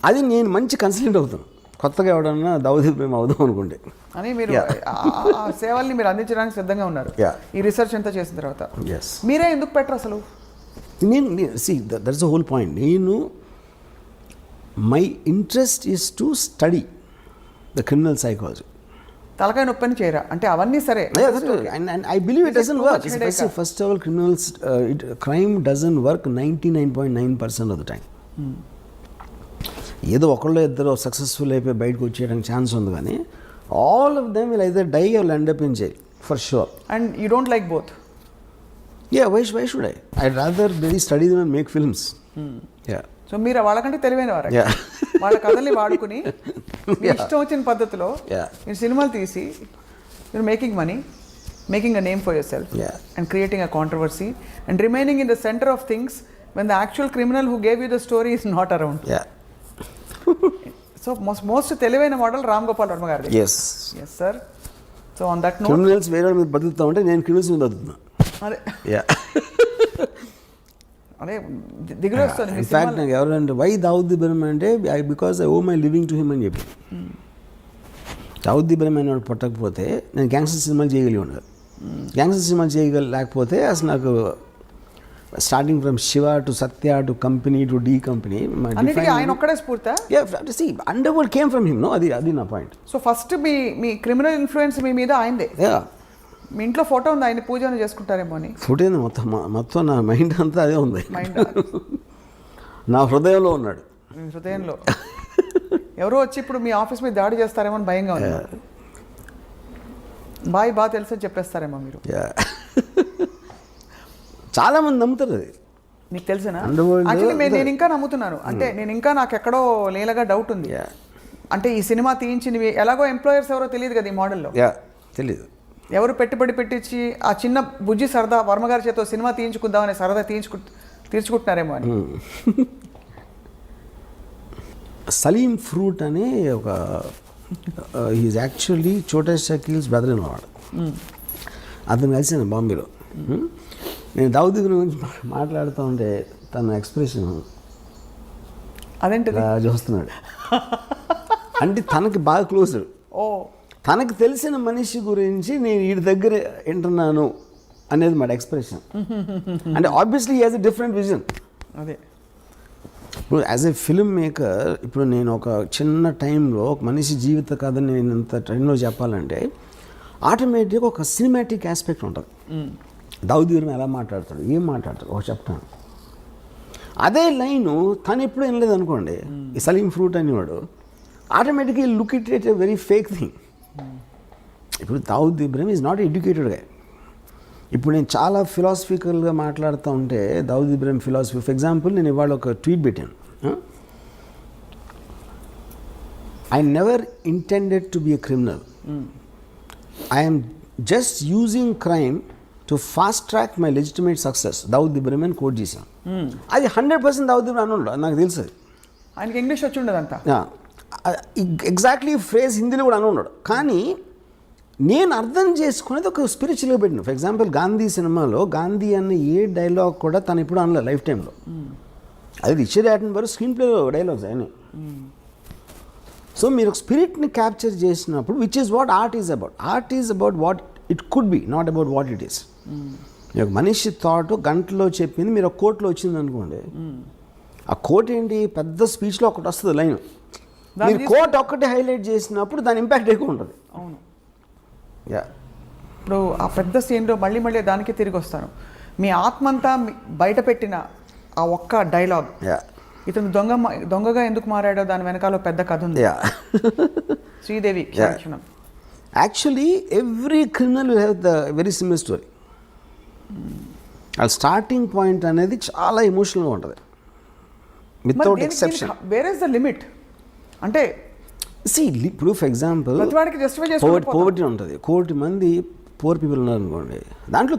అది నేను మంచి కన్సల్టెంట్ అవుతాను కొత్తగా ఎవడన్నా దావుద్ ఇబ్రహీం అవుదాం అనుకుంటే అని. మీరు ఆ సేవల్ని మీరు అందించడానికి సిద్ధంగా ఉన్నారు ఈ రీసెర్చ్ అంతా చేసిన తర్వాత. మీరే ఎందుకు పెట్టరు అసలు? నేను that's the whole point. My interest is to study the criminal psychology. తలకాయ నొప్పని చేయరా అంటే అవన్నీ సరే. And I believe it doesn't work. First of all, crime doesn't work 99.9% of the time. ఏదో ఒకళ్ళు ఇద్దరు సక్సెస్ఫుల్ అయిపోయి బయటకు వచ్చేయడానికి ఛాన్స్ ఉంది, కానీ all of them will either die or end up in jail for sure. And you don't like both? Why should I rather very study them and make films. So మీరు వాళ్ళకంటే తెలివైన వారు. వాళ్ళ కథల్ని వాడుకుని మీ ఇష్టం వచ్చిన పద్ధతిలో మీరు సినిమాలు తీసి you're making money, making a name for yourself, and creating a controversy and remaining in the center of things when the actual criminal who gave you the story is not around. So most తెలివైన model Ram Gopal Varma గారిది. Yes sir. So on that note, criminals వేరే మీద బతుకుతా ఉంటే నేను criminals మీద బతుకుతున్నా. అదే దిగులు వస్తుంది. ఇన్ఫాక్ట్ నాకు ఎవరంటే వై దావుద్ ఇబ్రహీం అంటే because I owe my living to him అని చెప్పి. దావుద్ ఇబ్రహీం అనేవాడు పుట్టకపోతే నేను గ్యాంగ్స్టర్ సినిమాలు చేయగలిగి ఉండదు. గ్యాంగ్స్టర్ సినిమాలు లేకపోతే అసలు నాకు starting from Siva to Satya to company to D company ఆయన ఒక్కడే స్ఫూర్తా? Underworld came from him. అది నా పాయింట్. సో ఫస్ట్ మీ క్రిమినల్ ఇన్ఫ్లుయెన్స్ మీ మీద ఆయనదే. మీ ఇంట్లో ఫోటో ఉంది, ఆయన పూజను చేసుకుంటారేమో అని. ఫోటో మొత్తం నా మైండ్ అంతా అదే ఉంది. నా హృదయంలో ఉన్నాడు. హృదయంలో ఎవరో వచ్చి ఇప్పుడు మీ ఆఫీస్ మీద దాడి చేస్తారేమో అని భయంగా ఉంది. బాగా తెలుసని చెప్పేస్తారేమో మీరు. చాలా మంది నమ్ముతారు అది. నీకు తెలిసినా? యాక్చువల్లీ నేను ఇంకా నమ్ముతున్నాను. అంటే నేను ఇంకా నాకు ఎక్కడో లేలగా డౌట్ ఉంది. అంటే ఈ సినిమా తీయించినవి ఎలాగో ఎంప్లాయర్స్ ఎవరో తెలియదు కదా ఈ మోడల్లో. తెలియదు. ఎవరు పెట్టుబడి పెట్టించి ఆ చిన్న బుజ్జి సరదా వర్మగారి చేత సినిమా తీయించుకుందామని సరదా తీర్చుకుంటున్నారేమో అని. సలీం ఫ్రూట్ అనే ఒక ఈజ్ యాక్చువల్లీ చోటా షకీల్స్ బ్రదర్ ఇన్ లా. అతను కలిసాను బాంబేలో. నేను దావుద్ గురించి మాట్లాడుతూ ఉంటే తన ఎక్స్ప్రెషన్ అదేంటి చూస్తున్నాడు. అంటే తనకి బాగా క్లోజ్. తనకు తెలిసిన మనిషి గురించి నేను వీడి దగ్గర వింటున్నాను అనేది మాట ఎక్స్ప్రెషన్. అంటే obviously he has a different vision. అదే ఇప్పుడు యాజ్ ఎ ఫిల్మ్ మేకర్ ఇప్పుడు నేను ఒక చిన్న టైంలో ఒక మనిషి జీవిత కథని నేను ఇంత టైంలో చెప్పాలంటే ఆటోమేటిక్గా ఒక సినిమాటిక్ ఆస్పెక్ట్ ఉంటుంది. దావుద్ ఇబ్రహీం ఎలా మాట్లాడతాడు, ఏం మాట్లాడతాడు ఒక చెప్తాను. అదే లైను తను ఎప్పుడు వినలేదు అనుకోండి, ఈ సలీం ఫ్రూట్ అనేవాడు ఆటోమేటిక్గా look it a very fake thing. ఇప్పుడు Dawood Ibrahim is not educated గా. ఇప్పుడు నేను చాలా ఫిలాసఫికల్గా మాట్లాడుతూ ఉంటే Dawood Ibrahim philosophy, for example నేను ఇవాళ ఒక ట్వీట్ పెట్టాను. I never intended to be a criminal. I'm just using crime to fast track my legitimate success. Dawood Ibrahim అని కోట్ చేశాను. అది 100% దావుద్ ఇబ్రహీం అన్నాడు, నాకు తెలుసు. ఆయనకి ఇంగ్లీష్ వచ్చి ఉండదంతా. ఎగ్జాక్ట్లీ ఫ్రేజ్ హిందీలో కూడా అని ఉన్నాడు, కానీ నేను అర్థం చేసుకునేది ఒక స్పిరిచువల్గా పెట్టిన. ఫర్ ఎగ్జాంపుల్ గాంధీ సినిమాలో గాంధీ అన్న ఏ డైలాగ్ కూడా తను ఇప్పుడు అనలే లైఫ్ టైంలో. అది రిచర్డ్ అటెన్బర్గ్ స్క్రీన్ ప్లేలో డైలాగ్స్ ఆయన. సో మీరు ఒక స్పిరిట్ని క్యాప్చర్ చేసినప్పుడు which is what art is about. Art is about what it could be, not about what it is. ఒక మనిషి థాట్ గంటలో చెప్పింది మీరు ఒక కోట్లో వచ్చింది అనుకోండి, ఆ కోట్ ఏంటి పెద్ద స్పీచ్లో ఒకటి వస్తుంది లైన్, మీరు కోట్ ఒక్కటి హైలైట్ చేసినప్పుడు దాని ఇంపాక్ట్ ఎక్కువ ఉంటుంది. అవును. యా, ఇప్పుడు ఆ పెద్ద సీన్లో మళ్ళీ దానికి తిరిగి వస్తాను. మీ ఆత్మంతా బయట పెట్టిన ఆ ఒక్క డైలాగ్, యా, ఇతను దొంగగా ఎందుకు మారాడో దాని వెనకాల పెద్ద కథ ఉంది. యా. శ్రీదేవి Yeah. క్షణం. Actually every criminal have the very similar story. ఆ స్టార్టింగ్ పాయింట్ అనేది చాలా ఎమోషనల్గా ఉంటుంది without exception. Where is the limit అంటే సి ఇప్పుడు ఫర్ ఎగ్జాంపుల్ ప్రతివాడికి జస్టిఫై చేసుకోవాలి. పోవర్టీ ఉంటుంది, 1 కోటి మంది పూర్ పీపుల్ ఉన్నారు అనుకోండి, దాంట్లో